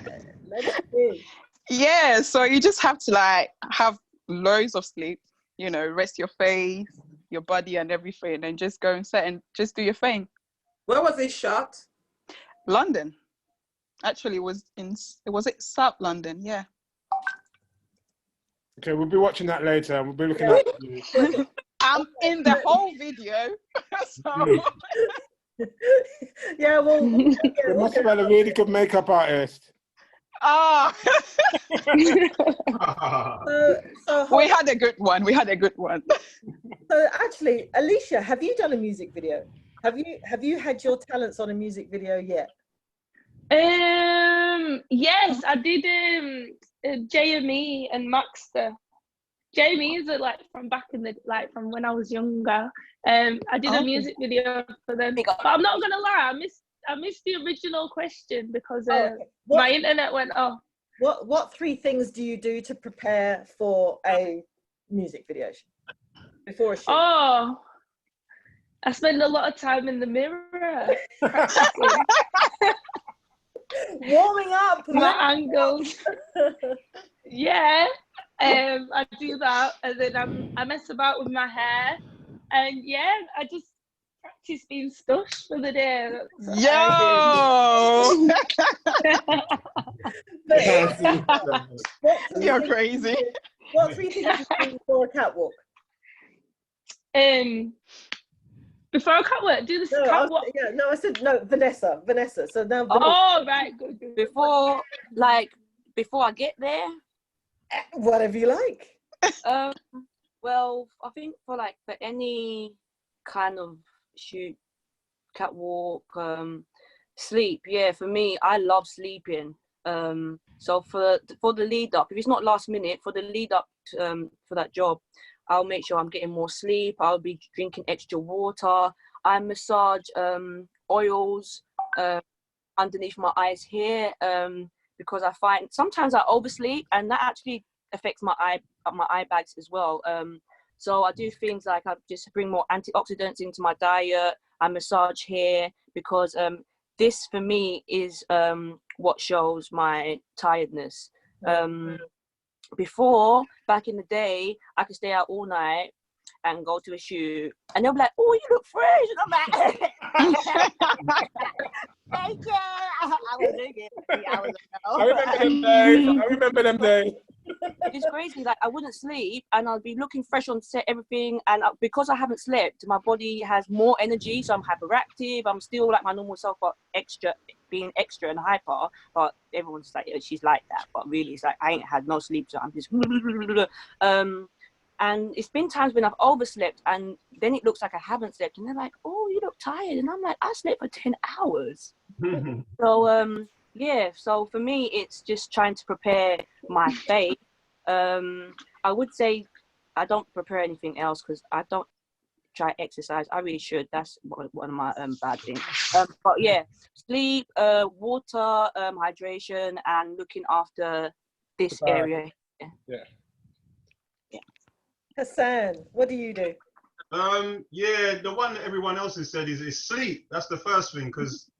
Yeah, so you just have to like have loads of sleep, you know, rest your face, your body and everything, and just go and set and just do your thing. Where was it shot? London. Actually, was it South London? Yeah. Okay, we'll be watching that later. We'll be looking at you. I'm in the whole video. So. Yeah, well. You must have been a really good makeup artist. Ah. So we had a good one. So actually, Alicia, have you done a music video? Have you had your talents on a music video yet? Yes, I did JME and Maxter. JME is like from back in from when I was younger. I did a music video for them. But I'm not gonna lie, I missed the original question because my internet went off. What 3 things do you do to prepare for a music video before a shoot? Oh, I spend a lot of time in the mirror. Warming up. My angles. Yeah. I do that, and then I mess about with my hair, and yeah, I just practice being stush for the day. That's what I do. You're crazy. What 3 things you do for a catwalk? Before a catwalk, do this catwalk. I said no, Vanessa. So now Vanessa. Oh, right, good. Before I get there, whatever you like. Well, I think for any kind of shoot, catwalk, sleep. Yeah, for me, I love sleeping. So for the lead up, if it's not last minute, for the lead up for that job, I'll make sure I'm getting more sleep. I'll be drinking extra water. I massage oils underneath my eyes here because I find sometimes I oversleep, and that actually affects my eye bags as well. So I do things like I just bring more antioxidants into my diet. I massage here because this for me is what shows my tiredness. Before, back in the day, I could stay out all night and go to a shoot, and they'll be like, "Oh, you look fresh," and I'm like, "Thank you." I was thinking 3 hours ago. I remember them days. It's crazy. Like, I wouldn't sleep, and I'll be looking fresh on set, everything, and because I haven't slept, my body has more energy, so I'm hyperactive. I'm still like my normal self, but being extra and hyper. But everyone's like, "Oh, she's like that," but really, it's like I ain't had no sleep, so I'm just and it's been times when I've overslept, and then it looks like I haven't slept, and they're like, "Oh, you look tired," and I'm like, "I slept for 10 hours." So yeah, so for me, it's just trying to prepare my face. I would say I don't prepare anything else because I don't try exercise. I really should. That's one of my bad things. But yeah, sleep, water, hydration, and looking after this area. Yeah. Hassan, what do you do? Yeah, the one that everyone else has said is sleep. That's the first thing, because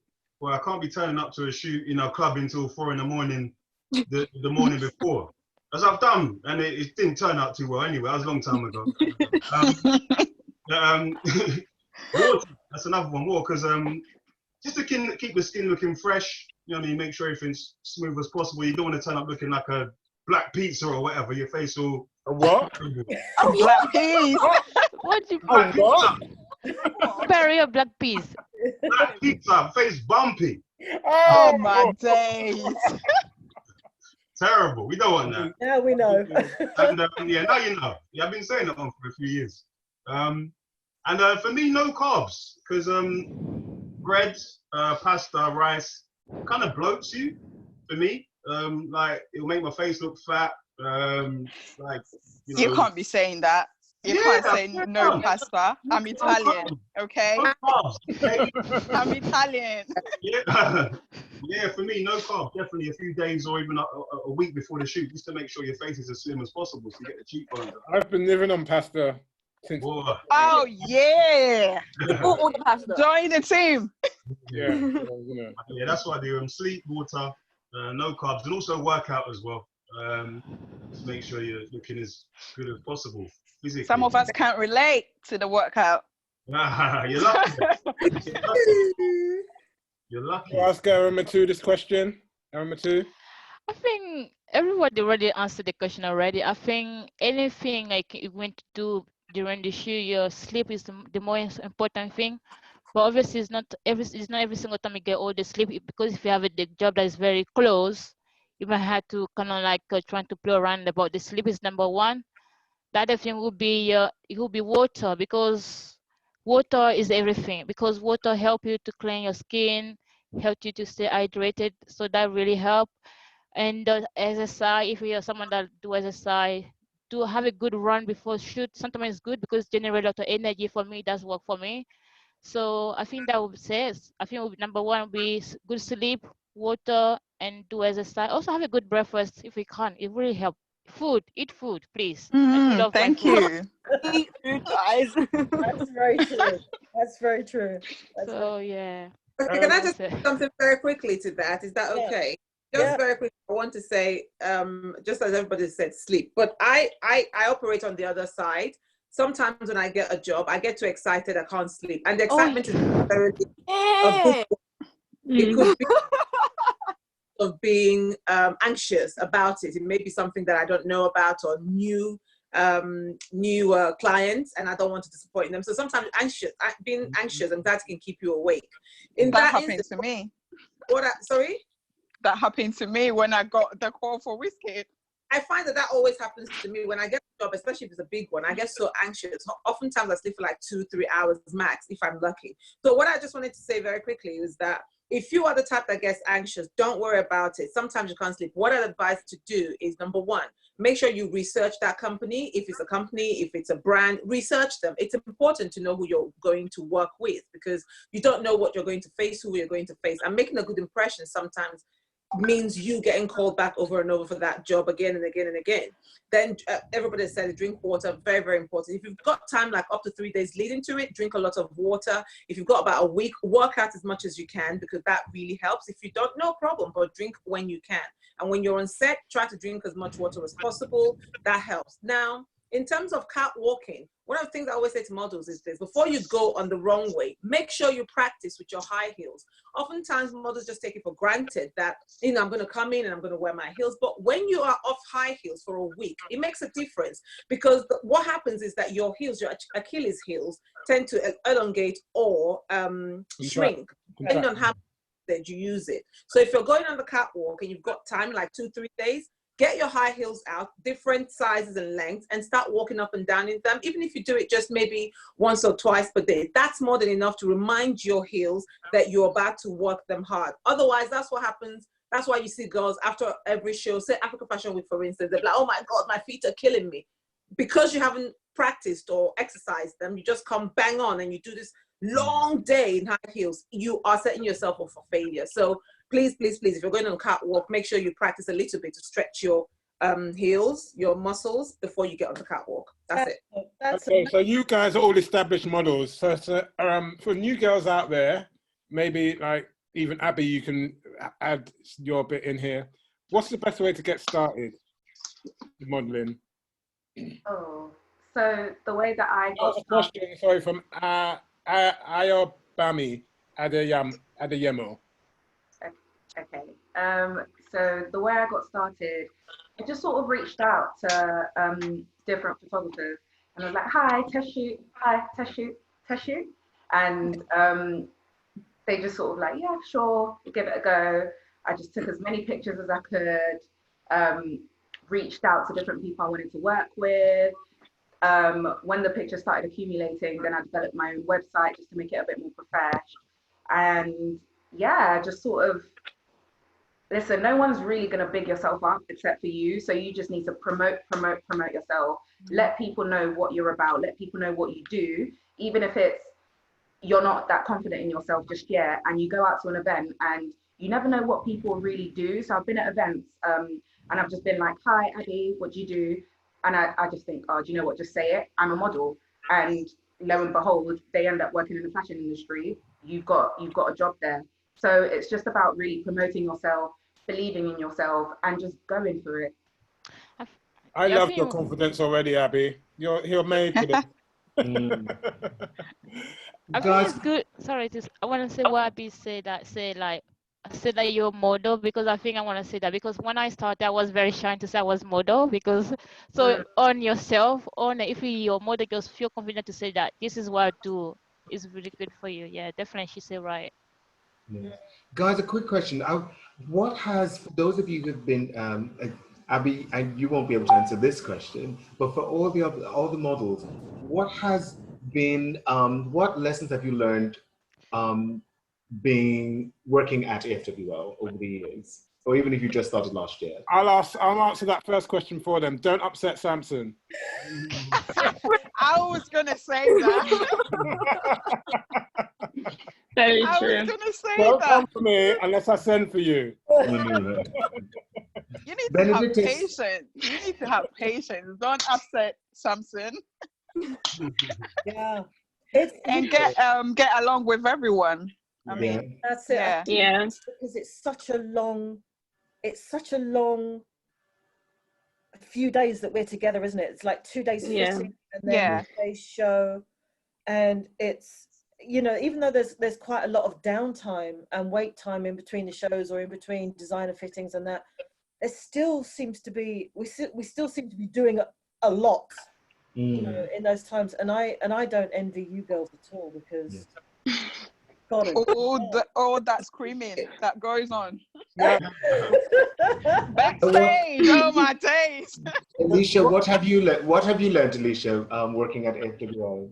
well, I can't be turning up to a shoot in a club until 4 in the morning the morning before, as I've done, and it didn't turn out too well anyway. That was a long time ago. Water, that's another one. Water, because just to keep the skin looking fresh. You know what I mean? Make sure everything's smooth as possible. You don't want to turn up looking like a black pizza or whatever. Your face all a what? Black peas. What do you black pizza. bury a black peas? Black pizza, face bumpy. Oh my days. Terrible. We don't want that. Now we know. And yeah, now you know. Yeah, I've been saying that one for a few years. And for me, no carbs, because bread, pasta, rice kind of bloats you. For me, like it'll make my face look fat. Like you can't be saying that. You can't say no pasta. I'm Italian, okay? I'm Italian. Yeah, for me, no carbs. Definitely a few days or even a week before the shoot, just to make sure your face is as slim as possible, so you get the cheekbones. I've been living on pasta since. Oh yeah! All the pasta. Join the team. Yeah, yeah, that's what I do. Sleep, water, no carbs, and also workout as well. Just make sure you're looking as good as possible physically. Some of us can't relate to the workout. You're lucky. You're lucky. I'll ask Matu this question. Matu. I think everybody already answered the question already. I think anything like you want to do during the shoot, your sleep is the most important thing. But obviously, it's not every single time you get all the sleep, because if you have the job that is very close, you might have to kind of like trying to play around about the sleep is number one. The other thing would be water, because water is everything. Because water help you to clean your skin, help you to stay hydrated. So that really help. And exercise, if you're someone that do exercise, to have a good run before shoot. Sometimes it's good because it generates a lot of energy for me. That's work for me. So I think that would say, I think number one would be good sleep, water, and do exercise. Also have a good breakfast if we can. It really helps. Eat food, please. I love my Thank food. you. Eat food, guys. That's very true. That's very true. So yeah. Okay, can I just That's say it. something very quickly to that? Is that Yeah. okay? Just Yeah. very quickly, I want to say, just as everybody said, sleep. But I operate on the other side. Sometimes when I get a job, I get too excited, I can't sleep. And the excitement is very a good one. It could be of being anxious about it. It may be something that I don't know about or new clients, and I don't want to disappoint them. So sometimes being anxious, anxiety can keep you awake. In That that happened instance, to me. Sorry? That happened to me when I got the call for Whiskey. I find that always happens to me when I get a job, especially if it's a big one. I get so anxious. Oftentimes I sleep for like 2-3 hours max if I'm lucky. So what I just wanted to say very quickly is that if you are the type that gets anxious, don't worry about it. Sometimes you can't sleep. What I'd advise to do is, number one, make sure you research that company. If it's a company, if it's a brand, research them. It's important to know who you're going to work with, because you don't know what you're going to face, who you're going to face. And making a good impression sometimes means you getting called back over and over for that job again and again and again. Then everybody said drink water, very, very important. If you've got time, like up to 3 days leading to it, drink a lot of water. If you've got about a week, work out as much as you can, because that really helps. If you don't, no problem, but drink when you can. And when you're on set, try to drink as much water as possible. That helps. Now, in terms of catwalking, one of the things I always say to models is this: before you go on the runway, make sure you practice with your high heels. Oftentimes models just take it for granted that, you know, I'm going to come in and I'm going to wear my heels. But when you are off high heels for a week, it makes a difference, because what happens is that your heels, your Achilles heels, tend to elongate or shrink, depending on how that you use it. So if you're going on the catwalk and you've got time, like 2-3 days, get your high heels out, different sizes and lengths, and start walking up and down in them. Even if you do it just maybe once or twice per day, that's more than enough to remind your heels that you're about to work them hard. Otherwise, that's what happens. That's why you see girls after every show, say Africa Fashion Week, for instance, they're like, oh my God, my feet are killing me. Because you haven't practiced or exercised them, you just come bang on and you do this long day in high heels, you are setting yourself up for failure. So please, please, please, if you're going on a catwalk, make sure you practice a little bit to stretch your heels, your muscles, before you get on the catwalk. That's it. Okay, so you guys are all established models. So for new girls out there, maybe like even Abby, you can add your bit in here. What's the best way to get started with modeling? Oh, so the way that I got a question, sorry, from Ayobami Adeyemo. Okay. So the way I got started, I just sort of reached out to different photographers, and I was like, "Hi, Teshu," and they just sort of like, "Yeah, sure, give it a go." I just took as many pictures as I could, reached out to different people I wanted to work with. When the pictures started accumulating, then I developed my own website just to make it a bit more professional. And yeah, just sort of, listen, no one's really going to big yourself up except for you. So you just need to promote yourself. Let people know what you're about. Let people know what you do. Even if you're not that confident in yourself just yet, and you go out to an event and you never know what people really do. So I've been at events and I've just been like, "Hi, Abby, what do you do?" And I just think, oh, do you know what? Just say it. I'm a model. And lo and behold, they end up working in the fashion industry. You've got a job there. So it's just about really promoting yourself, believing in yourself, and just going for it. I love your confidence already, Abby. You're made for this. I think it's good. Sorry, I want to say what Abby said. Say that you're a model, because I think I want to say that, because when I started, I was very shy to say I was model, because on yourself, if you're a model, just feel confident to say that this is what I do is really good for you. Yeah, definitely, she said right. Yeah. Guys, a quick question. What has, for those of you who've been, Abby, and you won't be able to answer this question, but for all the models, what has been, what lessons have you learned working at AFWL over the years, or even if you just started last year? I'll answer that first question for them. Don't upset Samson. I was gonna say that. Very true. true. I was gonna say Don't that. come for me unless I send for you. You need to have Benedict is- patience. You need to have patience. Don't upset Samson. Yeah. And get along with everyone. I mean, that's it. Yeah. Yeah. Because it's such a long few days that we're together, isn't it? It's like 2 days Yeah. fitting and then 2 days show, and it's, you know, even though there's quite a lot of downtime and wait time in between the shows or in between designer fittings and that, there still seems to be we still seem to be doing a lot, you know, in those times, and I don't envy you girls at all, because God, all that screaming that goes on. Yeah. Backstage, oh my days. Alicia, what have you learned, Alicia, working at AFWL?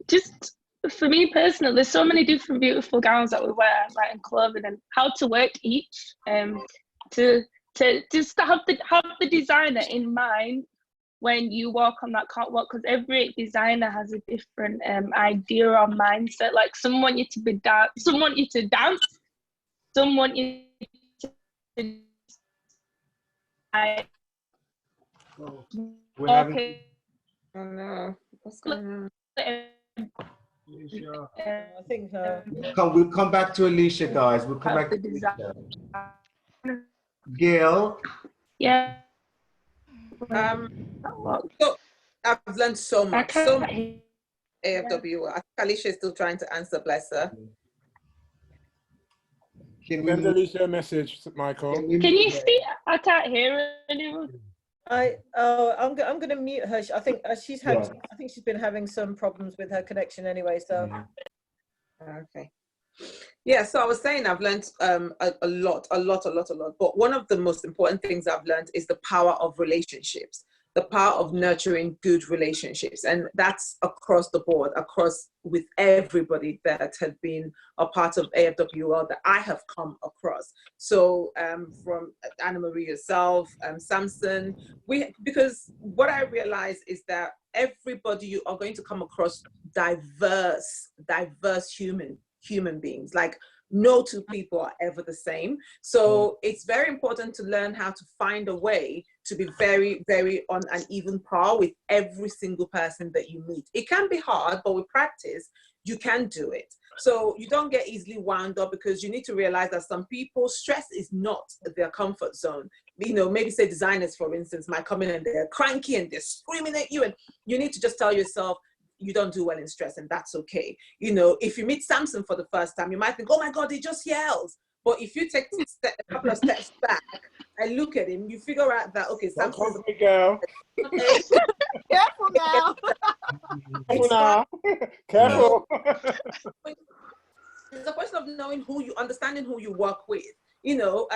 Just for me personally, there's so many different beautiful gowns that we wear, like, in clothing, and how to work each, to just have the designer in mind when you walk on that catwalk, because every designer has a different idea or mindset. Like, some want you to be some want you to dance, some want you to Oh no, what's going on? I think We'll come back to Alicia, guys. We'll come back to Alicia. Gail. Yeah. So I've learned so much. So much. AFWL. I think Alicia is still trying to answer, bless her. Send Alicia a message, Michael. Can you speak? I can't hear anyone. I'm going to mute her. I think she's had. I think she's been having some problems with her connection anyway. So. Okay. Yeah. So I was saying I've learned a lot. But one of the most important things I've learned is the power of relationships, the power of nurturing good relationships, and that's across the board, across with everybody that has been a part of AFWL that I have come across. So from Anna Marie yourself, Samson, because what I realize is that everybody, you are going to come across diverse human beings. Like, no two people are ever the same. So it's very important to learn how to find a way to be very, very on an even par with every single person that you meet. It can be hard, but with practice, you can do it. So you don't get easily wound up, because you need to realize that some people, stress is not their comfort zone. You know, maybe say designers, for instance, might come in and they're cranky and they're screaming at you, and you need to just tell yourself, you don't do well in stress, and that's okay. You know, if you meet Samson for the first time, you might think, oh my God, he just yells. But if you take a couple of steps back and look at him, you figure out that, okay, Samson's a girl. Careful now. Careful now. Careful. It's a question of knowing understanding who you work with. You know,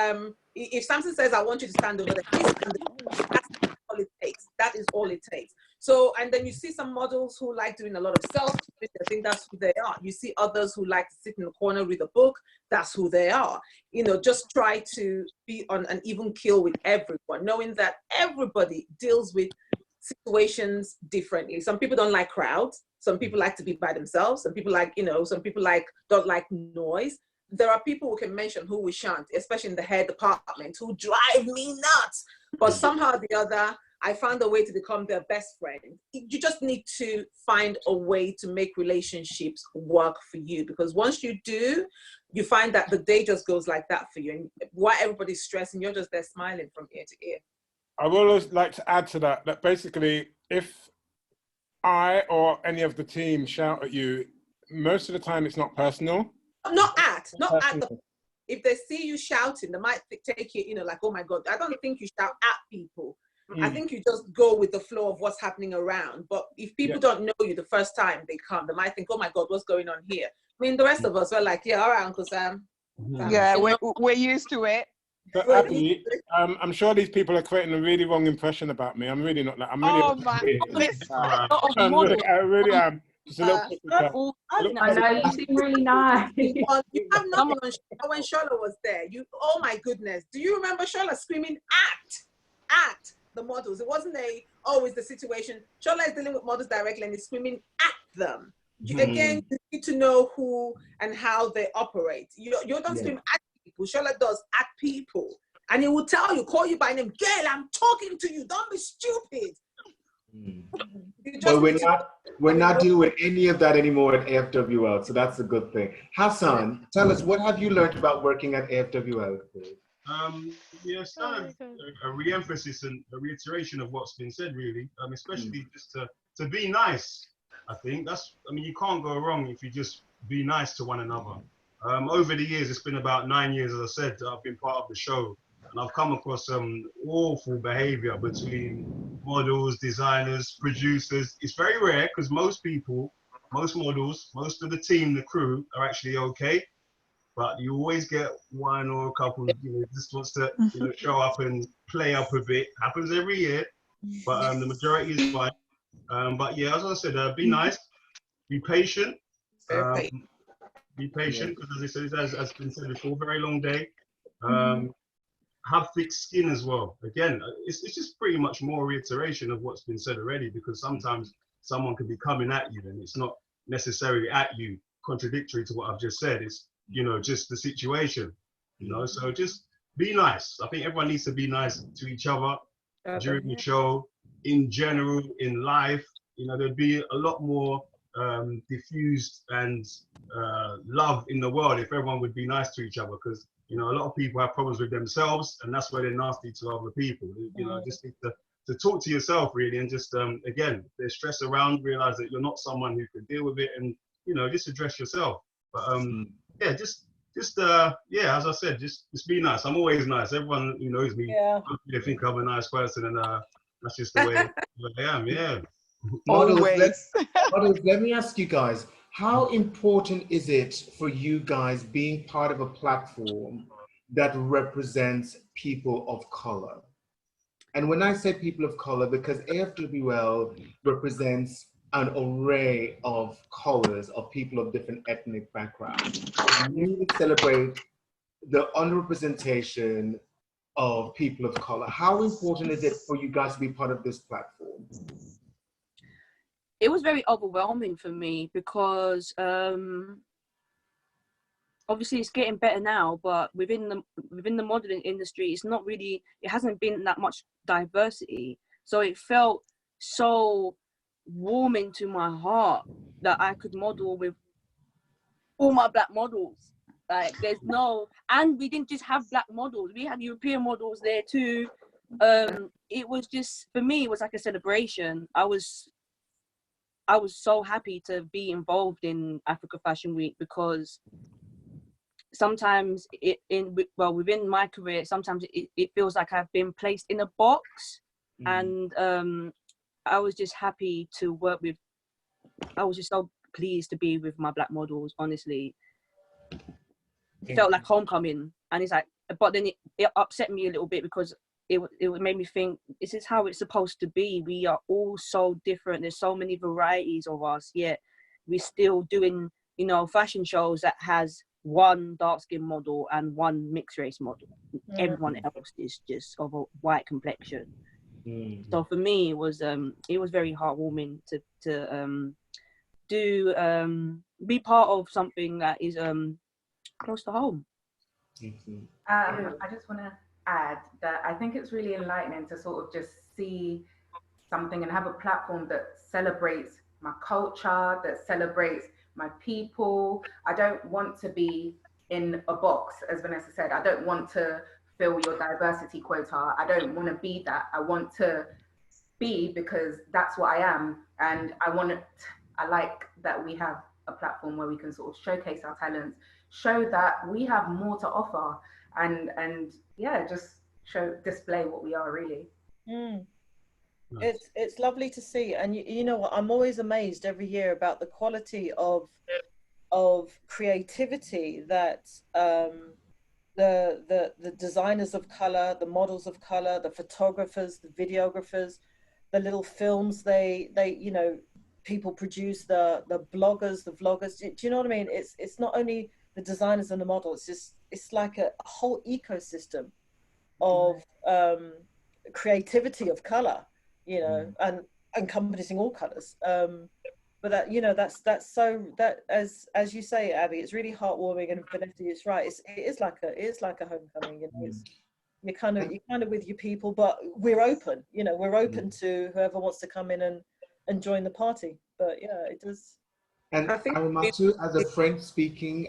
if Samson says, I want you to stand over there, please stand over there. That's all it takes. That is all it takes. So, and then you see some models who like doing a lot of self-service. I think that's who they are. You see others who like to sit in the corner, read a book. That's who they are. You know, just try to be on an even keel with everyone, knowing that everybody deals with situations differently. Some people don't like crowds. Some people like to be by themselves. Some people like, you know, some people don't like noise. There are people who can mention who we shan't, especially in the hair department, who drive me nuts. But somehow or the other, I found a way to become their best friend. You just need to find a way to make relationships work for you, because once you do, you find that the day just goes like that for you. And while everybody's stressing, you're just there smiling from ear to ear. I would always like to add to that basically, if I or any of the team shout at you, most of the time it's not personal. Not at the. If they see you shouting, they might take it, you know, like, oh my God. I don't think you shout at people. I think you just go with the flow of what's happening around. But if people don't know you the first time they come, they might think, oh my God, what's going on here? I mean, the rest of us were like, yeah, all right, Uncle Sam. Yeah, we're used to it. But Abby, I'm sure these people are creating a really wrong impression about me. I'm really not that. I'm really. Oh my goodness. I really am. Just a little I know, you seem really nice. You have nothing on Shola when Shola was there. Oh my goodness. Do you remember Shola screaming at the models? It wasn't it's the situation. Shola is dealing with models directly and is screaming at them. Again, you need to know who and how they operate. You don't scream at people. Shola does at people. And he will tell you, call you by name, girl, I'm talking to you. Don't be stupid. But we're not doing any of that anymore at AFWL, so that's a good thing. Hassan, tell us, what have you learned about working at AFWL? Yes, kind of a re-emphasis and a reiteration of what's been said, really. Especially just to be nice. I think you can't go wrong if you just be nice to one another. Over the years, it's been about 9 years, as I said, I've been part of the show, and I've come across some awful behavior between models, designers, producers. It's very rare because most people, most models, most of the team, the crew are actually okay. But you always get one or a couple, just wants to, show up and play up a bit. Happens every year, but the majority is fine. But yeah, as I said, be nice, be patient. Be patient, because as I said, as been said before, very long day. Have thick skin as well. Again, it's just pretty much more reiteration of what's been said already, because sometimes someone could be coming at you and it's not necessarily at you, contradictory to what I've just said. It's just the situation, so just be nice. I think everyone needs to be nice to each other during the show, in general, in life. There'd be a lot more diffused and love in the world if everyone would be nice to each other, because a lot of people have problems with themselves, and that's why they're nasty to other people. Just need to talk to yourself, really, and just again, there's stress around, realize that you're not someone who can deal with it, and just address yourself. But yeah, just as I said, just be nice. I'm always nice. Everyone who knows me, they think I'm a nice person, and that's just the way I am. Yeah. Models, let me ask you guys, how important is it for you guys being part of a platform that represents people of color? And when I say people of color, because AFWL represents an array of colors, of people of different ethnic backgrounds. We really celebrate the underrepresentation of people of color. How important is it for you guys to be part of this platform? It was very overwhelming for me because obviously it's getting better now, but within the modeling industry, it hasn't been that much diversity. So it felt so warming to my heart that I could model with all my black models. Like and we didn't just have black models, we had European models there too. It was just, for me, it was like a celebration. I was so happy to be involved in Africa Fashion Week, because sometimes within my career, sometimes it feels like I've been placed in a box. And I was just happy to work with, I was just so pleased to be with my black models, honestly. It felt like homecoming, and it's like, but then it upset me a little bit, because it made me think, this is how it's supposed to be. We are all so different. There's so many varieties of us, yet we're still doing, fashion shows that has one dark-skinned model and one mixed race model. Everyone else is just of a white complexion. So for me, it was very heartwarming to be part of something that is close to home. I just want to add that I think it's really enlightening to sort of just see something and have a platform that celebrates my culture, that celebrates my people. I don't want to be in a box, as Vanessa said. I don't want to fill your diversity quota. I don't want to be that. I want to be, because that's what I am. And I like that we have a platform where we can sort of showcase our talents, show that we have more to offer, and yeah, just display what we are really. It's lovely to see. And you know what, I'm always amazed every year about the quality of creativity that the designers of color, the models of color, the photographers, the videographers, the little films they people produce, the bloggers, the vloggers. Do you know what I mean? It's not only the designers and the models, it's like a whole ecosystem of creativity of color, and encompassing all colors. But that, you know, that's so, that as you say, Abby, it's really heartwarming, and Vanessa is right. It is like a homecoming. You know, you're kind of with your people, but we're open. You know, we're open to whoever wants to come in and join the party. But yeah, it does. And Aramatu, as a French-speaking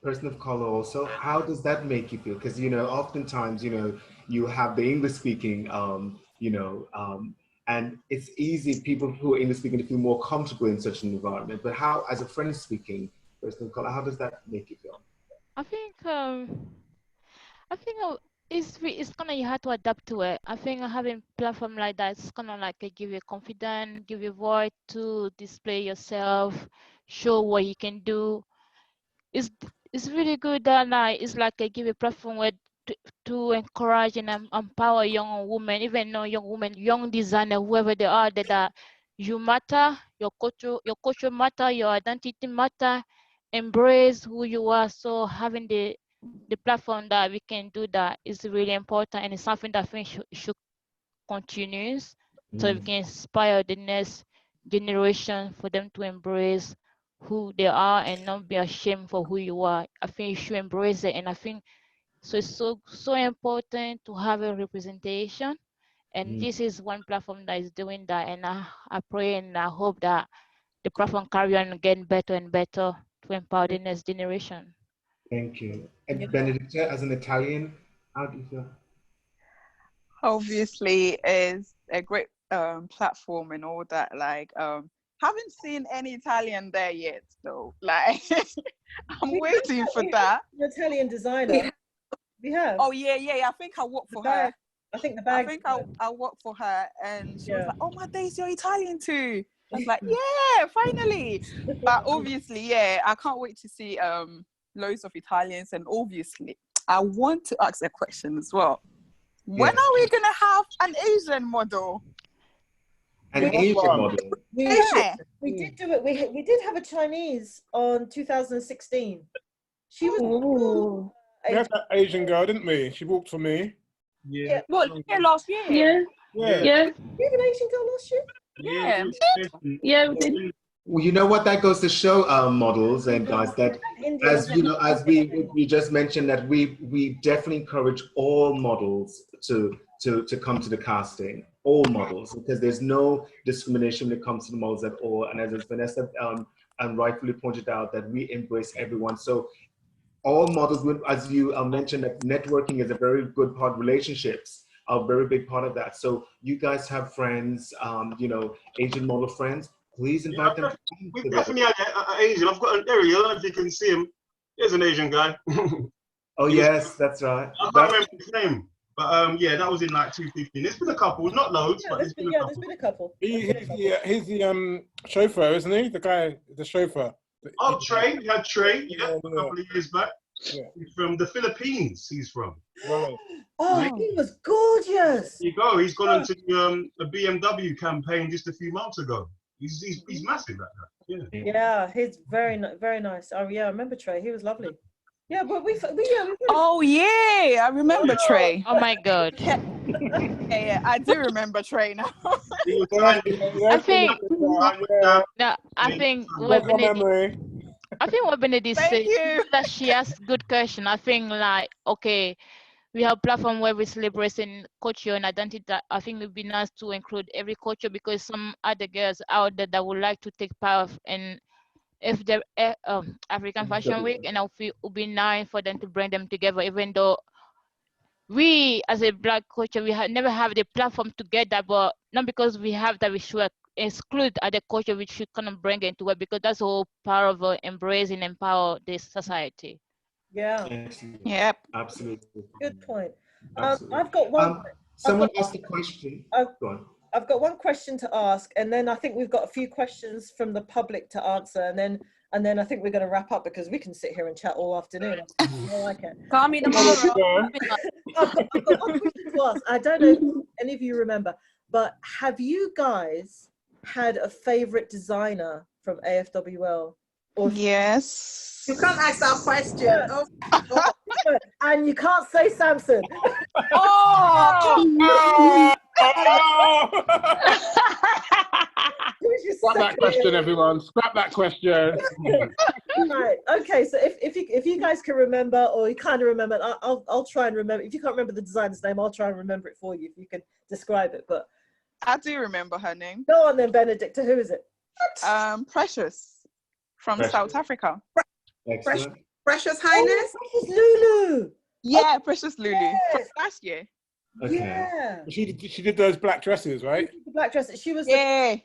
person of color also, how does that make you feel? Because, you know, oftentimes, you know, you have the English-speaking, and it's easy, people who are English-speaking, to feel more comfortable in such an environment. But how, as a French-speaking person of color, how does that make you feel? I think it's kind of, you have to adapt to it. I think having platform like that, it's kind of like give you confidence, give you voice to display yourself, show what you can do. It's really good that it's like give a platform where to encourage and empower young women, even no young women, young designer, whoever they are, that you matter, your culture matter, your identity matter, embrace who you are. So having the platform that we can do that is really important, and it's something that I think should continue, so we can inspire the next generation for them to embrace who they are and not be ashamed for who you are. I think you should embrace it, and I think so. It's so important to have a representation, and this is one platform that is doing that. And I pray and I hope that the platform carry on getting better and better to empower the next generation. Thank you. And Benedicta, as an Italian, how do you feel? Obviously, is a great platform and all that. Like, haven't seen any Italian there yet, though. Like, I'm waiting for that. An Italian designer. We have. Oh yeah. I think I worked for her. I think the bag. I think I worked for her, and she was like, "Oh my days, you're Italian too." I was like, "Yeah, finally!" But obviously, yeah, I can't wait to see loads of Italians, and obviously, I want to ask a question as well. When are we gonna have an Asian model? An Asian model. We did do it. We did have a Chinese on 2016. She was. We had that Asian girl, didn't we? She walked for me. Yeah. What? Yeah, last year. We had an Asian girl last year. Yeah, we did. Well, you know what, that goes to show models and guys that, as you know, as we just mentioned, that we definitely encourage all models to come to the casting, all models, because there's no discrimination when it comes to the models at all. And as Vanessa and rightfully pointed out, that we embrace everyone. So all models, as you mentioned, that networking is a very good part. Relationships are a very big part of that. So you guys have friends, you know, Asian model friends. Please invite them. We've definitely had an Asian. I've got an area. I don't know if you can see him. There's an Asian guy. Oh yes, that's right. I can't remember his name, but yeah, that was in like 2015. There's been a couple, not loads, but there's been a couple. He's the chauffeur, isn't he? The guy, the chauffeur. Oh, Trey. We had Trey, a couple of years back. Yeah. He's from the Philippines. He's from. Right. Oh, he was gorgeous. There you go. He's gone into a BMW campaign just a few months ago. He's massive like that. Yeah, he's very nice. Oh yeah, I remember Trey. He was lovely. Yeah, but we Oh yeah, I remember Trey. Oh my God. Yeah, I do remember Trey now. I think what Benedict said, that she asked good question. I think like, okay, we have platform where we celebrating culture and identity. I think it would be nice to include every culture, because some other girls out there that would like to take part in if the African Fashion Week, and I feel it would be nice for them to bring them together, even though we as a Black culture, we never have the platform together, but not because we have that we should exclude other culture, we should kind of bring it into it, because that's all part of embracing and empower this society. Yeah. Yep. Absolutely. Good point. I've got one. Someone asked a question. Go on. I've got one question to ask, and then I think we've got a few questions from the public to answer, and then I think we're going to wrap up, because we can sit here and chat all afternoon. I like it. Call me tomorrow. I've got one question to ask. I don't know if any of you remember, but have you guys had a favorite designer from AFWL? Yes. You can't ask that question. And you can't say Samson. Oh! Who's your Scrap that question, everyone. Scrap that question. Right. Okay. So if you guys can remember, or you kind of remember, I'll try and remember. If you can't remember the designer's name, I'll try and remember it for you. If you can describe it, but I do remember her name. Go on then, Benedicta. Who is it? Precious from South Africa. Precious Highness. Precious Lulu. Yeah, Precious Lulu from Yes. last year. Okay. Yeah. She did those black dresses, right? The black dress. She was Yeah.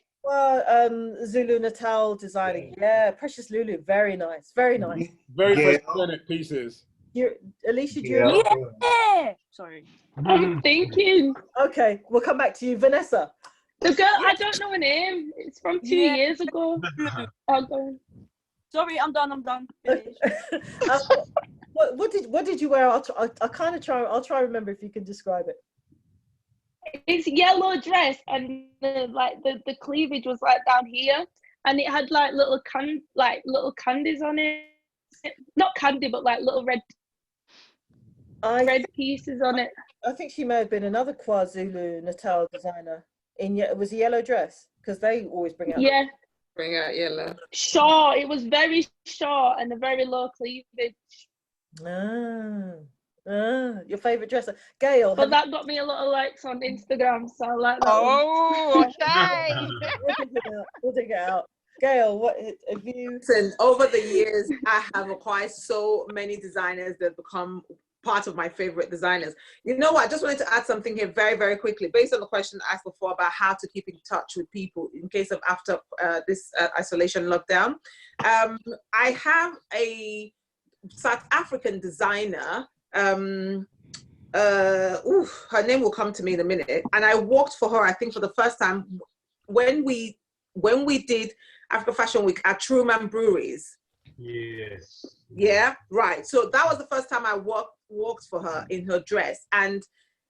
Zulu Natal designer. Yeah, Precious Lulu. Very nice. Very nice. Very Yeah. French pieces. Alicia, do you Yeah. remember? Sorry. I'm thinking. Okay, we'll come back to you, Vanessa. The girl, I don't know her name. It's from 2 years ago. Sorry, I'm done. What did you wear? I'll kind of try. I'll try to remember if you can describe it. It's yellow dress, and the cleavage was like down here, and it had like little candies on it. Not candy, but like little red pieces on it. I think she may have been another KwaZulu Natal designer. It was a yellow dress, because they always bring out. Yeah. Bring out yellow. Short. It was very short and a very low cleavage. Your favorite dresser, Gail. But that got me a lot of likes on Instagram, so I like that. Oh, okay. We'll dig it out. Gail, what have you? Listen, over the years, I have acquired so many designers that become part of my favorite designers. You know what? I just wanted to add something here very, very quickly, based on the question asked before about how to keep in touch with people in case of after this isolation lockdown. I have a South African designer. Her name will come to me in a minute. And I worked for her, I think, for the first time when we did Africa Fashion Week at Truman Breweries. Yes. Yeah, right. So that was the first time I worked for her in her dress. And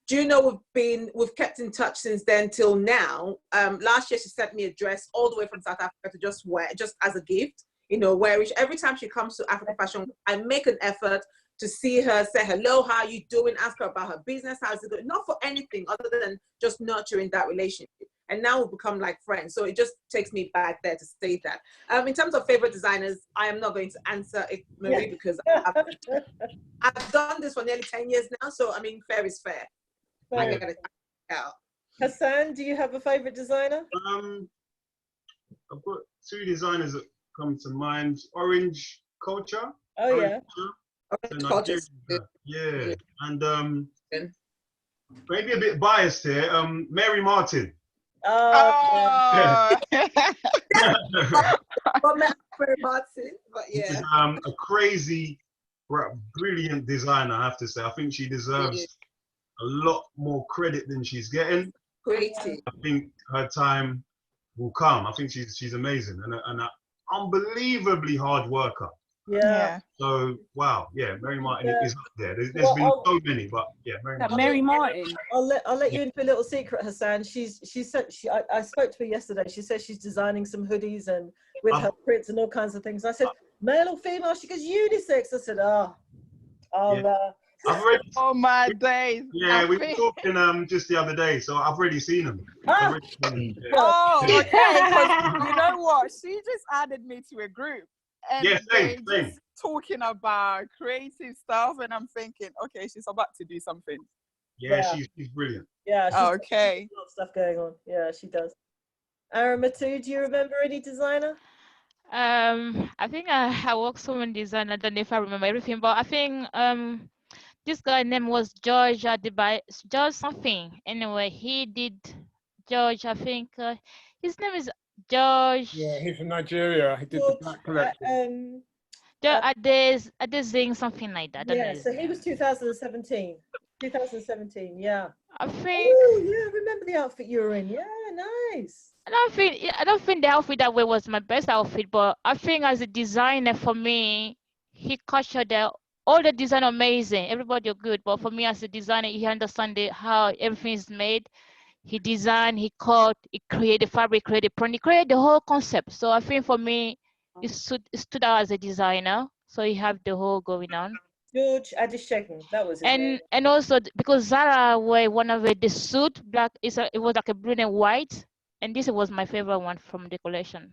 do you know, we've kept in touch since then till now. Last year she sent me a dress all the way from South Africa to just wear, just as a gift, wear it. Every time she comes to Africa Fashion Week, I make an effort to see her, say hello, how are you doing, ask her about her business, how's it going, not for anything other than just nurturing that relationship. And now we've become like friends. So it just takes me back there to say that. In terms of favorite designers, I am not going to answer it, Marie, because I've done this for nearly 10 years now. So, I mean, fair is fair. I gotta check it out. Hassan, do you have a favorite designer? I've got two designers that come to mind. Orange Culture. Oh, yeah. Orange Culture. Yeah. And maybe a bit biased here. Mary Martin. Oh. Mary Martin, but yeah. A crazy, brilliant designer, I have to say. I think she deserves a lot more credit than she's getting. Creative. I think her time will come. I think she's amazing and an unbelievably hard worker. Yeah. So wow, Mary Martin is up there. There's been so many, but Mary Martin. I'll let you into a little secret, Hassan. I spoke to her yesterday. She says she's designing some hoodies and with her prints and all kinds of things. I said, male or female? She goes, unisex. I said, I've already, oh my days. Yeah, we were talking just the other day, so I've already seen them. Yeah. Oh, okay. Because you know what? She just added me to a group. And same. just talking about creative stuff, and I'm thinking, okay, she's about to do something. Yeah. She's brilliant. Yeah. She's okay. A lot of stuff going on. Yeah, she does. Aramatu, do you remember any designer? I think I worked so many design. I don't know if I remember everything, but I think this guy name was George George something. Anyway, he did George. I think his name is George. Yeah, he's from Nigeria. He did the black collection. Adezing, something like that. Yeah, so he was 2017. 2017, yeah. I think. Oh, yeah, I remember the outfit you were in. Yeah, nice. I don't think the outfit that way was my best outfit, but I think as a designer, for me, he captured all the design amazing. Everybody are good, but for me as a designer, he understands how everything is made. He designed, he cut, he created fabric, created print, he created the whole concept. So I think for me, it stood out as a designer. So he have the whole going on. George Adeshegun, that was his name. And also because Zara were one of the suit black. It was like a blue and white. And this was my favorite one from the collection.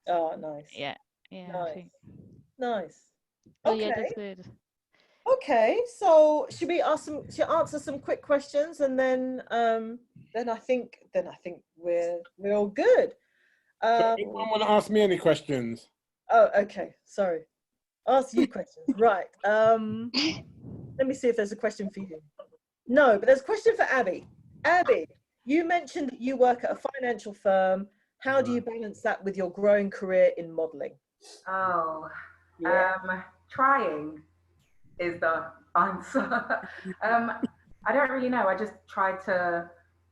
Oh, nice. Yeah, yeah. Nice. Nice. So Okay. yeah, that's good. Okay, so should we answer some quick questions, and then I think we're all good. Anyone want to ask me any questions? Oh, okay. Sorry. Ask you questions. Right. Let me see if there's a question for you. No, but there's a question for Abby. Abby, you mentioned that you work at a financial firm. How do you balance that with your growing career in modeling? Oh, Yeah. trying is the answer. I don't really know. I just try to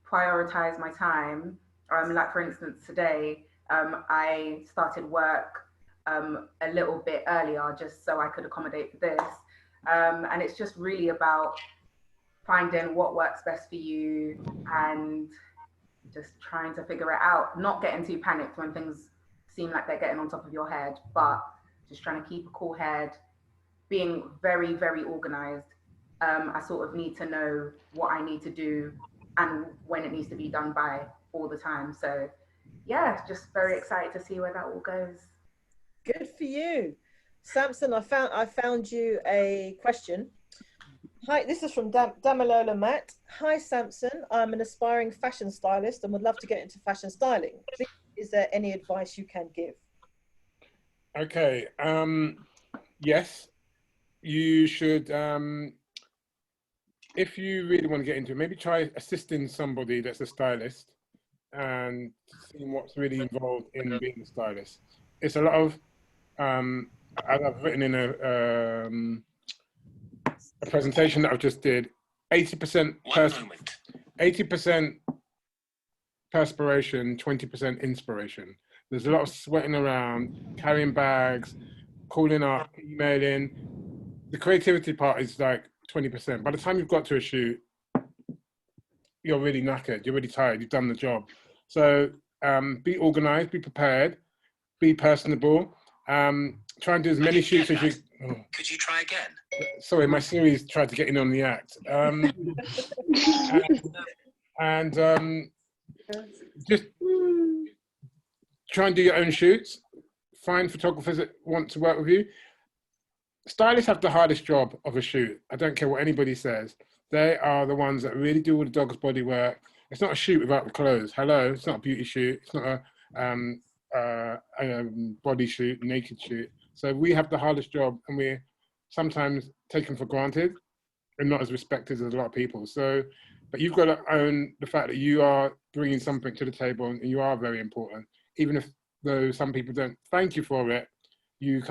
prioritize my time. Like for instance, today I started work a little bit earlier just so I could accommodate for this. And it's just really about finding what works best for you and just trying to figure it out, not getting too panicked when things seem like they're getting on top of your head, but just trying to keep a cool head, being very, very organized. I sort of need to know what I need to do and when it needs to be done by all the time. So yeah, just very excited to see where that all goes. Good for you. Samson, I found you a question. Hi, this is from Damalola Matt. Hi, Samson. I'm an aspiring fashion stylist and would love to get into fashion styling. Please, is there any advice you can give? Okay. Yes, you should. If you really want to get into it, maybe try assisting somebody that's a stylist and seeing what's really involved in being a stylist. It's a lot of. I've written in a presentation that I just did. 80% perspiration, 20% inspiration. There's a lot of sweating around, carrying bags, calling up, emailing. The creativity part is like 20%. By the time you've got to a shoot, you're really knackered, you're really tired, you've done the job. So be organized, be prepared, be personable. Try and do as many shoots as you... Oh. Could you try again? Sorry, my series tried to get in on the act. Just try and do your own shoots. Find photographers that want to work with you. Stylists have the hardest job of a shoot. I don't care what anybody says. They are the ones that really do all the dog's body work. It's not a shoot without the clothes. Hello, it's not a beauty shoot. It's not a body shoot, naked shoot. So we have the hardest job, and we're sometimes taken for granted and not as respected as a lot of people. So, but you've got to own the fact that you are bringing something to the table and you are very important. Even if though some people don't thank you for it, you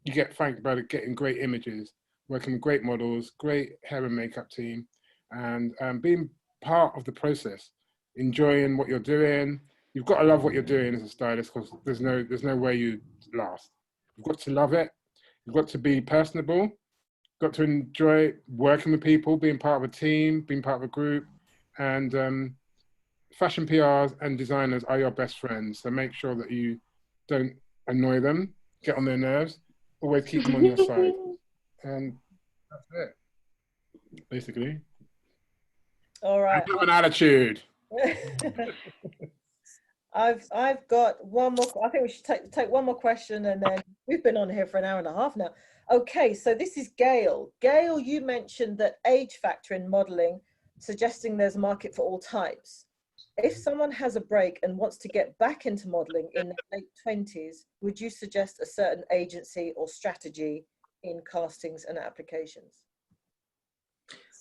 get thanked by getting great images, working with great models, great hair and makeup team, and being part of the process, enjoying what you're doing. You've got to love what you're doing as a stylist, because there's no way you last. You've got to love it. You've got to be personable. You've got to enjoy working with people, being part of a team, being part of a group. And fashion PRs and designers are your best friends. So make sure that you don't annoy them, get on their nerves, always keep them on your side. And that's it, basically. All right. Have an attitude. I've got one more. I think we should take one more question, and then we've been on here for an hour and a half now. Okay, so this is Gail. Gail, you mentioned that age factor in modeling, suggesting there's a market for all types. If someone has a break and wants to get back into modeling in their late 20s, would you suggest a certain agency or strategy in castings and applications?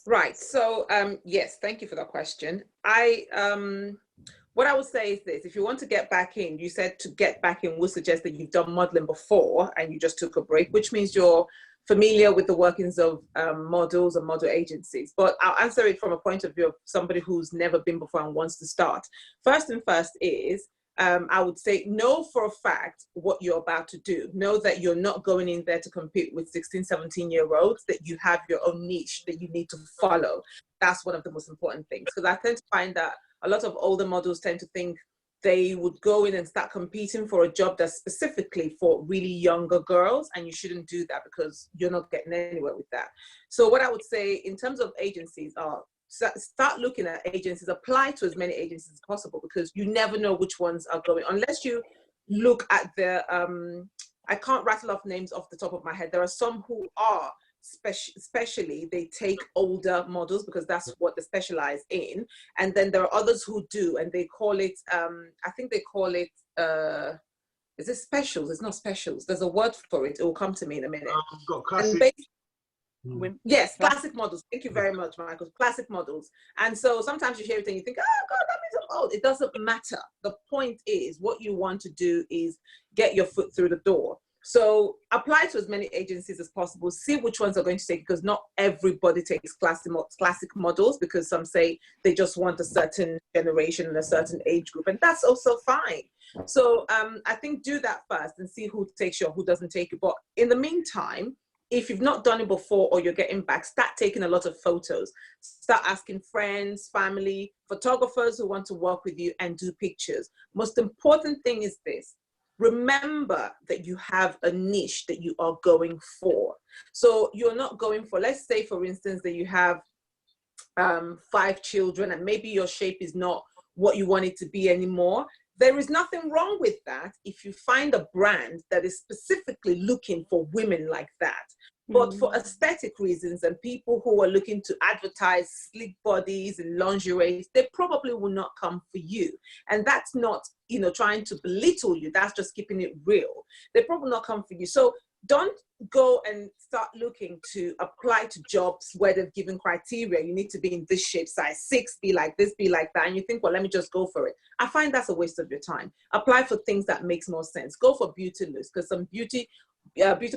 Right. So yes, thank you for that question. What I would say is this: if you want to get back in, you said to get back in would suggest that you've done modeling before and you just took a break, which means you're familiar with the workings of models and model agencies. But I'll answer it from a point of view of somebody who's never been before and wants to start. First is, I would say, know for a fact what you're about to do. Know that you're not going in there to compete with 16, 17-year-olds, that you have your own niche that you need to follow. That's one of the most important things. Because I tend to find that a lot of older models tend to think they would go in and start competing for a job that's specifically for really younger girls, and you shouldn't do that because you're not getting anywhere with that. So what I would say in terms of agencies are, start looking at agencies, apply to as many agencies as possible, because you never know which ones are going, unless you look at the, I can't rattle off names off the top of my head. There are some who are especially they take older models because that's what they specialize in, and then there are others who do, and they call it I think they call it is it specials? It's not specials, there's a word for it, it will come to me in a minute. Got classic. Yes, classic models. Thank you very much, Michael. Classic models. And so sometimes you hear it and you think, oh God, that means I'm old. It doesn't matter. The point is, what you want to do is get your foot through the door. So apply to as many agencies as possible, see which ones are going to take, because not everybody takes classic models, because some say they just want a certain generation and a certain age group, and that's also fine. So I think do that first and see who takes you or who doesn't take you. But in the meantime, if you've not done it before or you're getting back, start taking a lot of photos. Start asking friends, family, photographers who want to work with you and do pictures. Most important thing is this. Remember that you have a niche that you are going for. So you're not going for, let's say for instance that you have 5 children and maybe your shape is not what you want it to be anymore. There is nothing wrong with that if you find a brand that is specifically looking for women like that. But for aesthetic reasons and people who are looking to advertise sleek bodies and lingerie, they probably will not come for you. And that's not, you know, trying to belittle you. That's just keeping it real. They probably not come for you. So don't go and start looking to apply to jobs where they've given criteria. You need to be in this shape, size 6, be like this, be like that. And you think, well, let me just go for it. I find that's a waste of your time. Apply for things that makes more sense. Go for beauty looks, because some beauty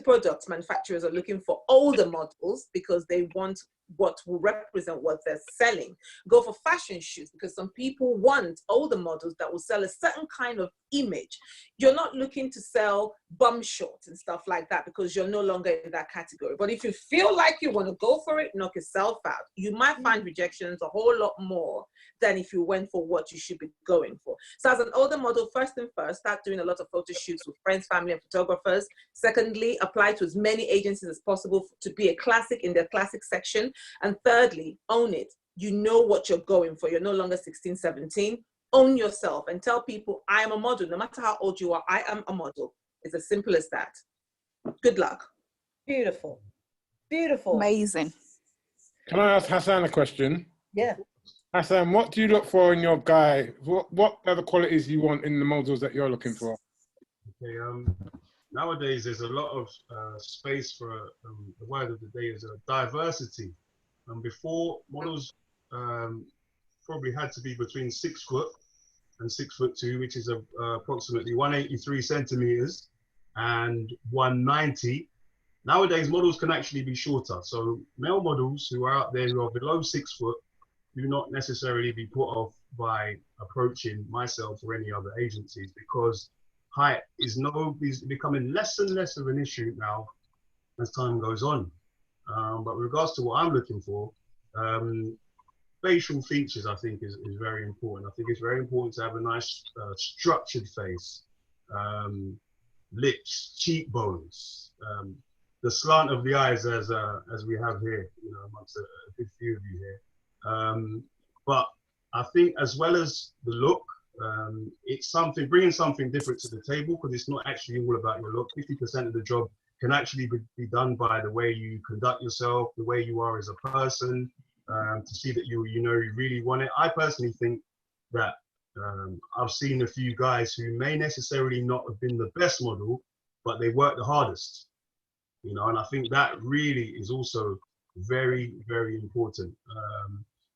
products manufacturers are looking for older models because they want what will represent what they're selling. Go for fashion shoots because some people want older models that will sell a certain kind of image. You're not looking to sell bum shorts and stuff like that because you're no longer in that category. But if you feel like you want to go for it, knock yourself out. You might find rejections a whole lot more than if you went for what you should be going for. So as an older model, first thing first, start doing a lot of photo shoots with friends, family, and photographers. Secondly, apply to as many agencies as possible to be a classic in their classic section. And thirdly, own it. You know what you're going for. You're no longer 16, 17. Own yourself and tell people, I am a model. No matter how old you are, I am a model. It's as simple as that. Good luck. Beautiful. Beautiful. Amazing. Can I ask Hassan a question? Yeah. Hassan, what do you look for in your guy? What are the qualities you want in the models that you're looking for? Okay, nowadays there's a lot of space for the word of the day is diversity. And before, models probably had to be between 6 foot and 6'2", which is approximately 183 centimeters and 190. Nowadays, models can actually be shorter. So male models who are out there who are below 6 foot do not necessarily be put off by approaching myself or any other agencies, because height is becoming less and less of an issue now as time goes on. But with regards to what I'm looking for, facial features I think is very important. I think it's very important to have a nice structured face, lips, cheekbones, the slant of the eyes as we have here, you know, amongst a good few of you here. But I think as well as the look, it's bringing something different to the table, because it's not actually all about your look. 50% of the job can actually be done by the way you conduct yourself, the way you are as a person, to see that you really want it. I personally think that I've seen a few guys who may necessarily not have been the best model, but they worked the hardest, you know, and I think that really is also very, very important.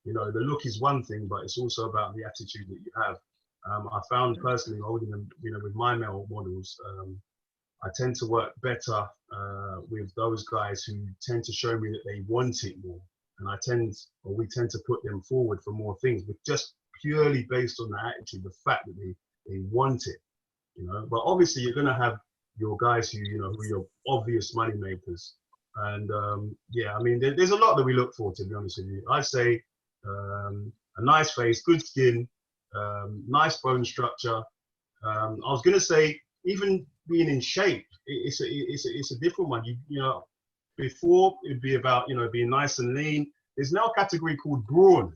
You know, the look is one thing, but it's also about the attitude that you have. I found personally holding them, you know, with my male models, I tend to work better with those guys who tend to show me that they want it more. And we tend to put them forward for more things, but just purely based on the attitude, the fact that they want it, you know. But obviously you're gonna have your guys who, you know, who are your obvious money makers. And yeah, I mean, there's a lot that we look for, to be honest with you. I say a nice face, good skin, nice bone structure. I was gonna say even being in shape, it's a different one. You know, before it'd be about, you know, being nice and lean. there's now a category called brawn,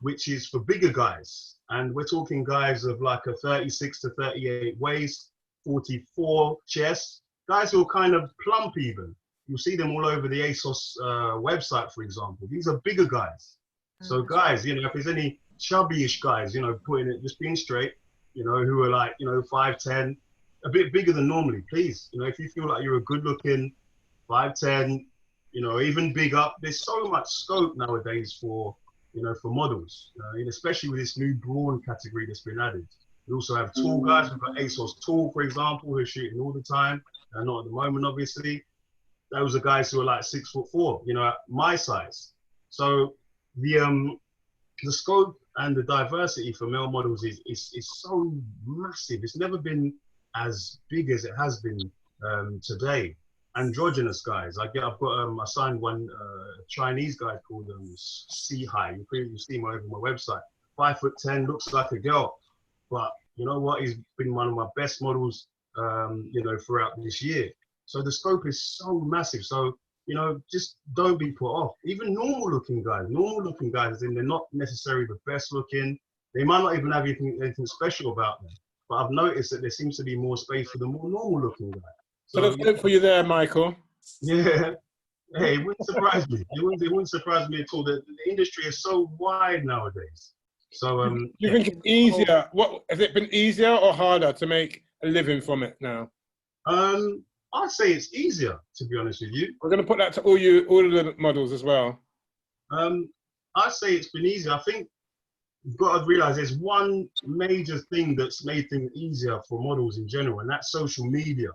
which is for bigger guys. And we're talking guys of like a 36 to 38 waist, 44 chest, guys who are kind of plump even. You'll see them all over the ASOS website, for example. These are bigger guys. So guys, you know, if there's any chubby-ish guys, you know, putting it, just being straight, you know, who are like, you know, 5'10", a bit bigger than normally, please. You know, if you feel like you're a good-looking 5'10", you know, even big up, there's so much scope nowadays for, you know, for models, and especially with this new brawn category that's been added. We also have tall guys. We've got ASOS Tall, for example, who are shooting all the time. Not at the moment, obviously. Those are guys who are like 6'4", you know, at my size. So the scope and the diversity for male models is so massive. It's never been as big as it has been today. Androgynous guys. I've got I signed one Chinese guy called C High. You see him over my website. 5'10", looks like a girl, but you know what? He's been one of my best models, you know, throughout this year. So the scope is so massive. So, you know, just don't be put off. Even normal looking guys, and they're not necessarily the best looking. They might not even have anything special about them. But I've noticed that there seems to be more space for the more normal looking guy. So that's good for you there, Michael. Yeah. Hey, it wouldn't surprise me. It wouldn't surprise me at all. The industry is so wide nowadays. So you think it's easier? What has it been easier or harder to make a living from it now? I'd say it's easier, to be honest with you. We're going to put that to all of the models as well. I'd say it's been easier. I think you've got to realize there's one major thing that's made things easier for models in general, and that's social media.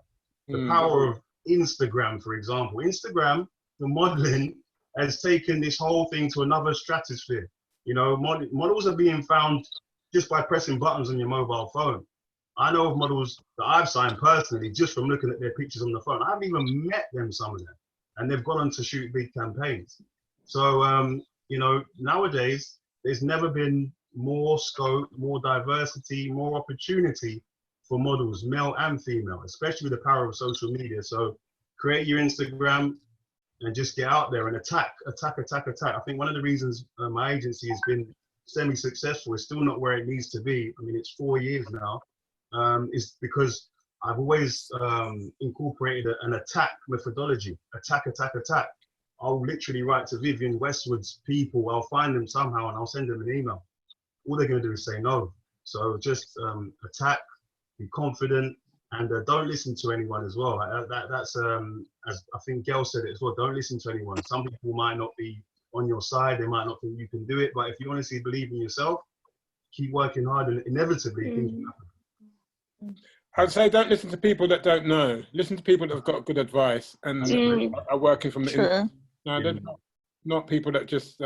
The power of Instagram, for example. Instagram, the modeling, has taken this whole thing to another stratosphere. You know, models are being found just by pressing buttons on your mobile phone. I know of models that I've signed personally just from looking at their pictures on the phone. I haven't even met them, some of them, and they've gone on to shoot big campaigns. So, you know, nowadays, there's never been more scope, more diversity, more opportunity for models, male and female, especially with the power of social media. So create your Instagram and just get out there and attack. I think one of the reasons my agency has been semi-successful, is still not where it needs to be. I mean, it's 4 years now. Is because I've always incorporated an attack methodology. Attack. I'll literally write to Vivian Westwood's people. I'll find them somehow and I'll send them an email. All they're going to do is say no. So just attack, be confident, and don't listen to anyone as well. That's as I think Gail said it as well. Don't listen to anyone. Some people might not be on your side. They might not think you can do it. But if you honestly believe in yourself, keep working hard, and inevitably things will happen. I'd say don't listen to people that don't know. Listen to people that have got good advice and are working from the industry. No, they're not people that just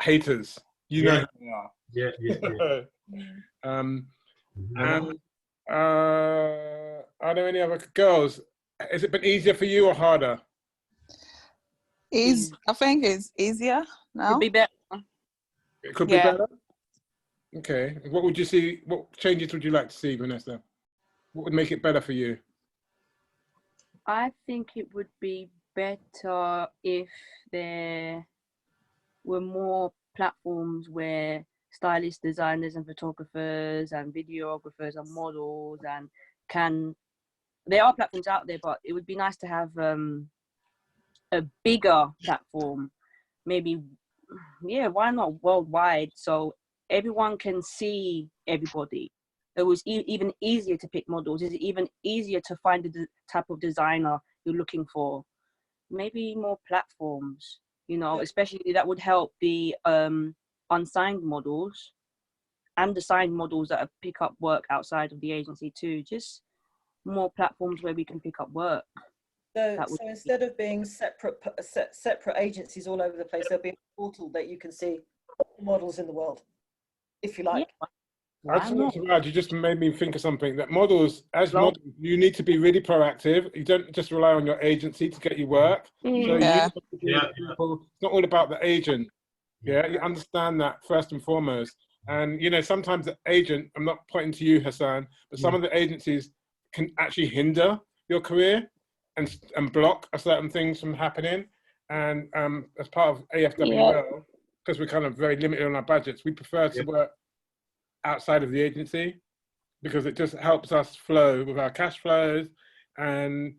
haters. You know who they are. And are there any other girls? Has it been easier for you or harder? I think it's easier now. Could be better. It could be better. Okay. What would you see? What changes would you like to see, Vanessa? What would make it better for you? I think it would be better if there were more platforms where stylists, designers and photographers and videographers and models there are platforms out there, but it would be nice to have a bigger platform, maybe, why not worldwide, so everyone can see everybody. It was even easier to pick models. It's even easier to find the type of designer you're looking for. Maybe more platforms, you know, especially that would help the unsigned models and the signed models that pick up work outside of the agency too. Just more platforms where we can pick up work. So instead of being separate agencies all over the place, there'll be a portal that you can see models in the world, if you like. You just made me think of something, that models, you need to be really proactive. You don't just rely on your agency to get you work. So it's not all about the agent. Yeah, you understand that first and foremost. And, you know, sometimes the agent, I'm not pointing to you, Hassan, but some of the agencies can actually hinder your career and block certain things from happening. And as part of AFWL, because we're kind of very limited on our budgets, we prefer to work outside of the agency because it just helps us flow with our cash flows, and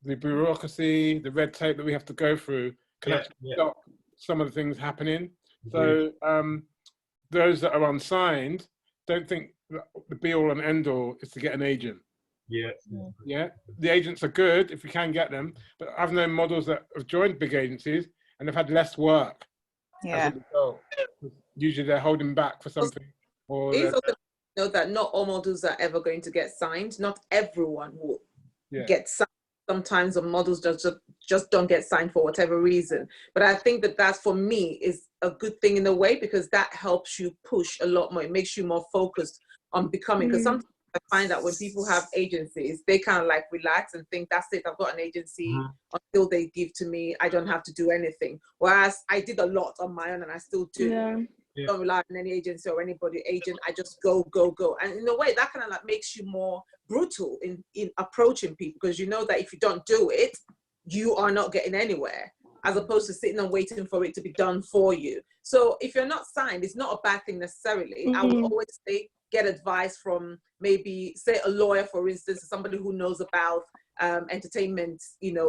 the bureaucracy, the red tape that we have to go through can actually stop some of the things happening. So those that are unsigned, don't think that the be all and end all is to get an agent. Yeah, the agents are good if you can get them, but I've known models that have joined big agencies and they've had less work as a result. Usually they're holding back for something. Or it's also know that not all models are ever going to get signed. Not everyone will get signed. Sometimes the models just don't get signed for whatever reason. But I think that for me is a good thing in a way, because that helps you push a lot more. It makes you more focused on becoming, because sometimes I find that when people have agencies, they kind of like relax and think, that's it, I've got an agency until they give to me, I don't have to do anything. Whereas I did a lot on my own, and I still do. Don't rely on any agency or anybody agent. I just go. And in a way, that kind of like makes you more brutal in approaching people, because you know that if you don't do it, you are not getting anywhere, as opposed to sitting and waiting for it to be done for you. So if you're not signed, it's not a bad thing necessarily. I would always say, get advice from maybe, say, a lawyer, for instance, somebody who knows about entertainment,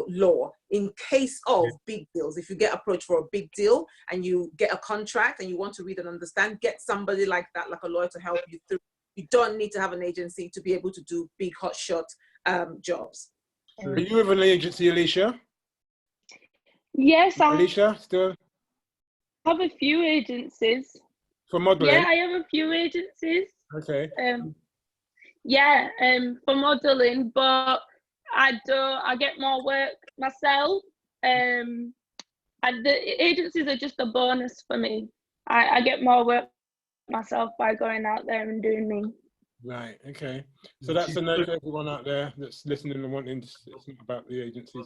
law, in case of big deals. If you get approached for a big deal and you get a contract and you want to read and understand, get somebody like that, like a lawyer, to help you through. You don't need to have an agency to be able to do big hotshot jobs. Are you with an agency, Alicia? Yes, Alicia, still? I have a few agencies. For modeling? Yeah, I have a few agencies. Okay. For modeling, but I get more work myself. And the agencies are just a bonus for me. I get more work myself by going out there and doing me. Right, okay. So that's a note to everyone out there that's listening and wanting to think about the agencies.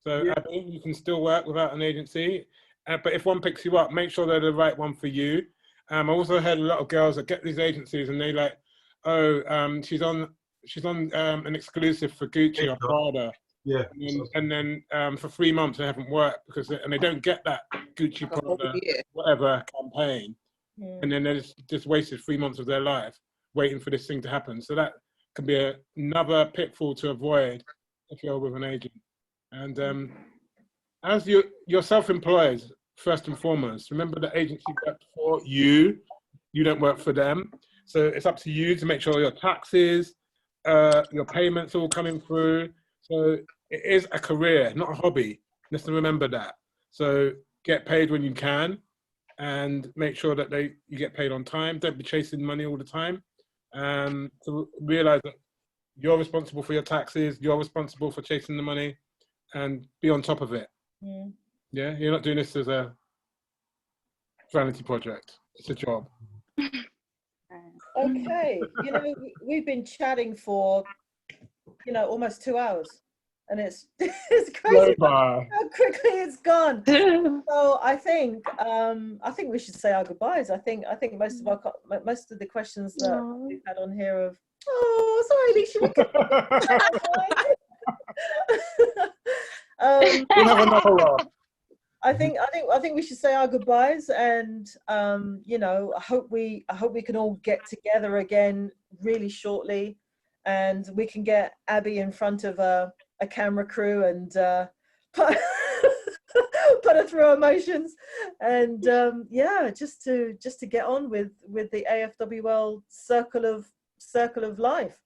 So Abby, you can still work without an agency, but if one picks you up, make sure they're the right one for you. I also heard a lot of girls that get these agencies and they like, she's on an exclusive for Gucci or Prada. Yeah. And then for 3 months they haven't worked because they don't get that Gucci, Prada, whatever campaign. And then they're just wasted 3 months of their life waiting for this thing to happen. So that can be another pitfall to avoid if you're with an agent. And as you're self-employed, first and foremost, remember the agency works for you. You don't work for them. So it's up to you to make sure your taxes, your payments all coming through. So it is a career, not a hobby. Just to remember that. So get paid when you can, and make sure that you get paid on time. Don't be chasing money all the time. To realize that you're responsible for your taxes, you're responsible for chasing the money, and be on top of it. Yeah, you're not doing this as a vanity project. It's a job. Okay, we've been chatting for, almost 2 hours, and it's crazy how quickly it's gone. So I think we should say our goodbyes. I think most of the questions that we've had on here have. Oh, sorry, Alicia. We'll have another one. I think we should say our goodbyes, and I hope we can all get together again really shortly, and we can get Abby in front of a camera crew and put her through emotions, and just to get on with the AFWL circle of life.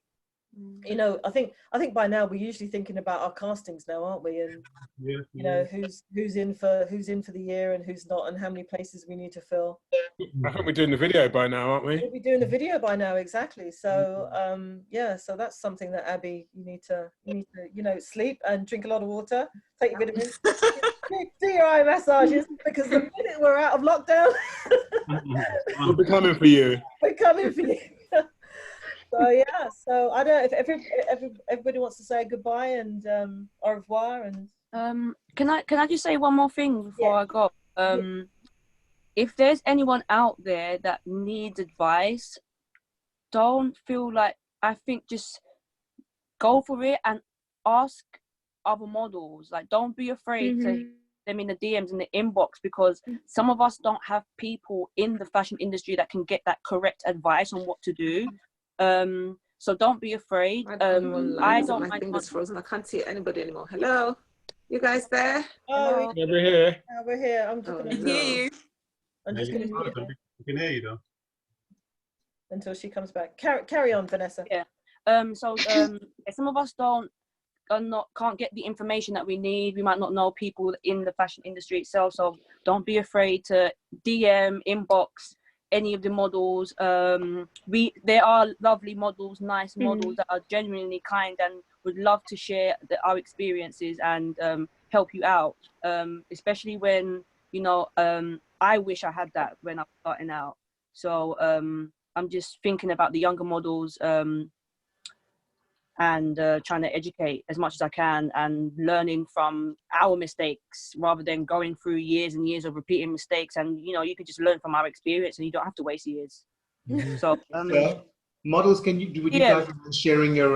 I think by now we're usually thinking about our castings now, aren't we? And who's in for the year and who's not, and how many places we need to fill. I think we're doing the video by now, aren't we? We'll be doing the video by now, exactly. So so that's something that Abby, you need to sleep and drink a lot of water, take your vitamins, do your eye massages, because the minute we're out of lockdown, we'll be coming for you. We're coming for you. So I don't know if everybody wants to say goodbye and au revoir, and can I just say one more thing before I go? If there's anyone out there that needs advice, don't feel like, I think just go for it and ask other models. Like, don't be afraid to them in the DMs in the inbox, because some of us don't have people in the fashion industry that can get that correct advice on what to do. So don't be afraid. I don't my mind. fingers frozen. I can't see anybody anymore. Hello, you guys there? Oh, yeah, we're here. yeah, we're here. I'm just gonna hear you. I'm just gonna mute her We can hear you though. until she comes back. Carry on, Vanessa. Yeah. Some of us can't get the information that we need. We might not know people in the fashion industry itself. So don't be afraid to DM, inbox any of the models. There are lovely models, nice models that are genuinely kind and would love to share our experiences and help you out. Especially when, you know, I wish I had that when I was starting out. So I'm just thinking about the younger models and trying to educate as much as I can and learning from our mistakes rather than going through years and years of repeating mistakes. And, you know, you could just learn from our experience and you don't have to waste years. So, models, would you guys mind sharing your,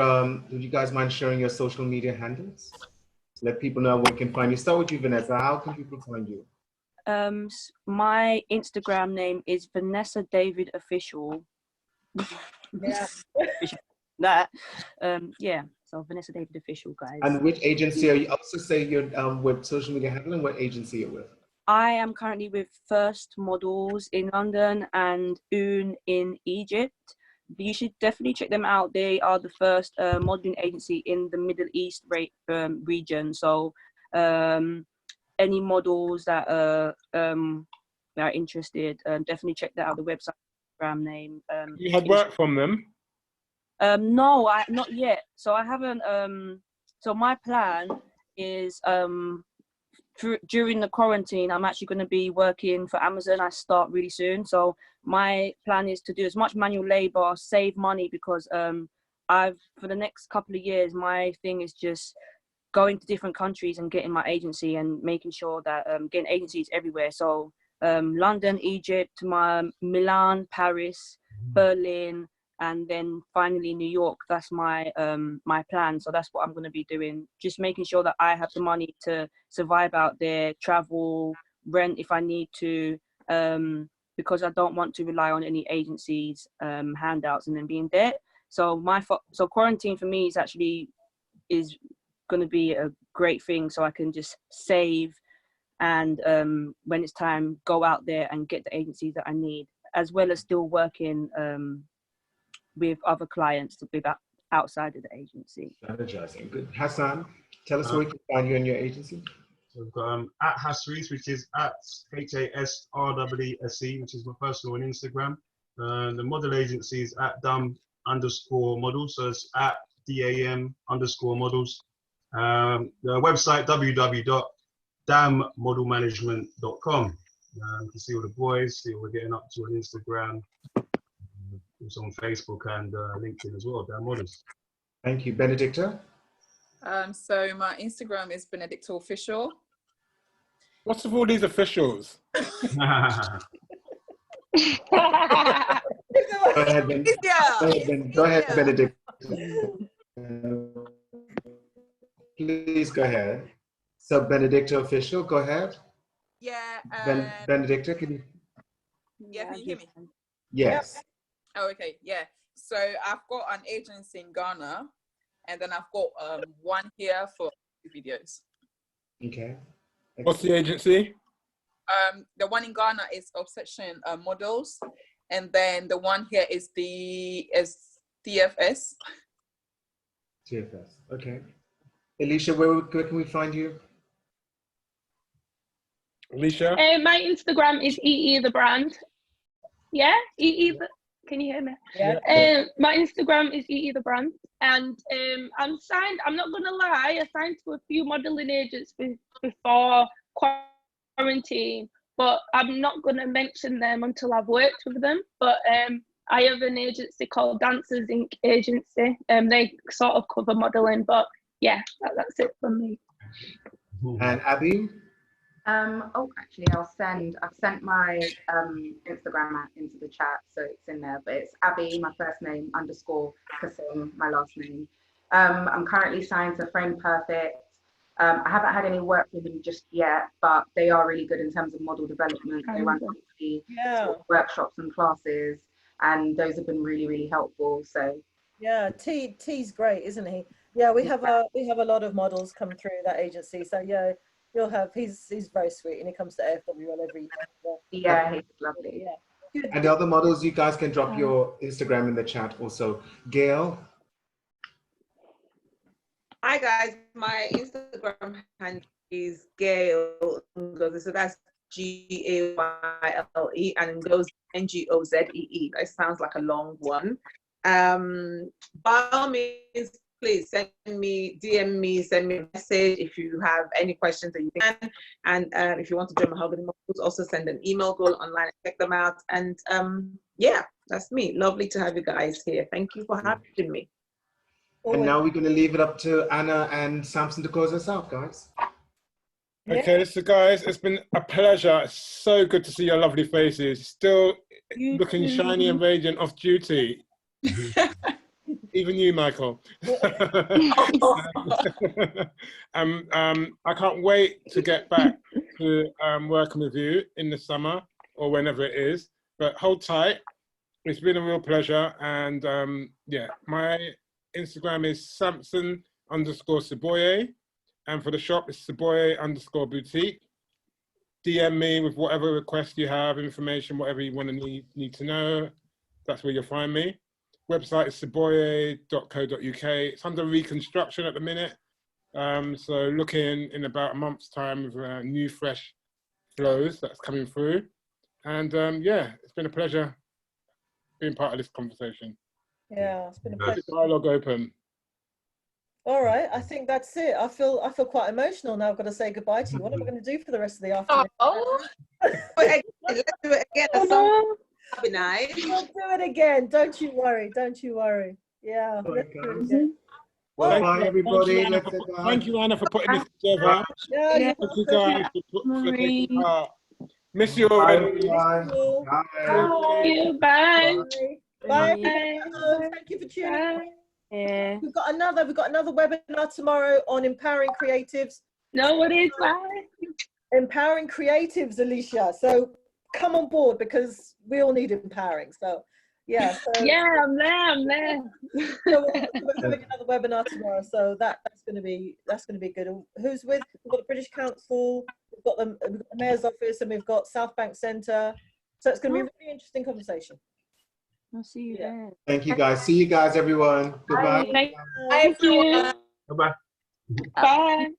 would you guys mind sharing your social media handles? Let people know where we can find you. Start with you, Vanessa. How can people find you? My Instagram name is Vanessa David Official. Yeah. So Vanessa David Official, guys. And which agency are you? Also say your with social media handle and what agency you're with. I am currently with First Models in London and Un in Egypt. You should definitely check them out. They are the first modeling agency in the Middle East region. So any models that are interested, definitely check that out. The website, Instagram name. You had work from them? No, not yet. So I haven't. So my plan is during the quarantine, I'm actually going to be working for Amazon. I start really soon. So my plan is to do as much manual labor, save money, because for the next couple of years, my thing is just going to different countries and getting my agency and making sure that getting agencies everywhere. So London, Egypt, Milan, Paris, Berlin, and then finally New York. That's my my plan. So that's what I'm going to be doing, just making sure that I have the money to survive out there, travel, rent if I need to, because I don't want to rely on any agencies handouts and then be in debt. So so quarantine for me is going to be a great thing, so I can just save and when it's time, go out there and get the agencies that I need, as well as still working with other clients outside of the agency. Strategizing. Good. Hassan, tell us where we can find you and your agency. So we've got at Hasreese, which is at HASRWSE, which is my personal on Instagram. The model agency is at DAM_models, so it's at DAM_models. The website www.dammodelmanagement.com. You can see all the boys, see what we're getting up to on Instagram. Also on Facebook and LinkedIn as well, Damn Models. Thank you. Benedicta? So my Instagram is Benedicta Official. What's with all these officials? Go ahead, Benedicta. Please go ahead. So Benedicta Official, go ahead. Yeah. Benedicta, can you? Yeah, can you hear me? Yes. Yep. Oh, okay, yeah. So I've got an agency in Ghana, and then I've got one here for videos. Okay. What's the agency? The one in Ghana is Obsession Models, and then the one here is TFS. TFS. Okay. Alicia, where can we find you? Alicia? My Instagram is the brand. Yeah, can you hear me? Yeah. My Instagram is the brand, and I'm signed. I'm not gonna lie, I signed to a few modeling agents before quarantine, but I'm not gonna mention them until I've worked with them. But I have an agency called Dancers Inc. Agency, they sort of cover modeling. But yeah, that's it from me. And Abby? Actually, I've sent my Instagram into the chat, so it's in there, but it's Abby, my first name, _ Kasim, my last name. I'm currently signed to Frame Perfect. I haven't had any work with them just yet, but they are really good in terms of model development. They run monthly sort of workshops and classes, and those have been really, really helpful. So yeah, T's great, isn't he? Yeah, we have a lot of models come through that agency. So yeah, you'll have he's very sweet, and he comes to AFWL every year. Yeah, he's lovely. Yeah. Good. And the other models, you guys can drop your Instagram in the chat also. Gail. Hi guys, my Instagram handle is Gail Ngozi, so that's Gayle, and Ngozi Ngozee. That sounds like a long one. By all means, please DM me, send me a message if you have any questions that you can. And if you want to join Mahogany Models, also send an email, go online and check them out. And yeah, that's me. Lovely to have you guys here. Thank you for having me. And now we're going to leave it up to Anna and Samson to close us out, guys. Okay, so guys, it's been a pleasure. It's so good to see your lovely faces. Still looking shiny and radiant off duty. Even you, Michael. I can't wait to get back to working with you in the summer or whenever it is. But hold tight. It's been a real pleasure. And yeah, my Instagram is Samson_Seboye. And for the shop, it's Seboye_boutique. DM me with whatever request you have, information, whatever you want to need to know. That's where you'll find me. Website is seboye.co.uk. It's under reconstruction at the minute. So looking in about a month's time with new, fresh flows that's coming through. And yeah, it's been a pleasure being part of this conversation. Yeah, it's been a pleasure. Dialogue open. All right, I think that's it. I feel quite emotional now. I've got to say goodbye to you. What am I going to do for the rest of the afternoon? Let's do it again. That'd be nice. We'll do it again. Don't you worry. Don't you worry. Yeah. Let's do it again. Well, bye, everybody. Thank you, Anna, for putting this together. Yeah, thank you guys for taking part. Miss you already. Bye. Bye. Bye. Thank you for tuning in. Yeah. We've got another webinar tomorrow on empowering creatives. No, what is that? Empowering creatives, Alicia. So come on board because we all need empowering. So yeah. So, yeah, I'm there. So we're having another webinar tomorrow. So that's going to be good. Who's with? We've got the British Council. We've got the Mayor's Office, and we've got South Bank Centre. So it's going to be a really interesting conversation. I'll see you there. Thank you, guys. See you guys, everyone. Goodbye. Thank you. Bye-bye. Bye.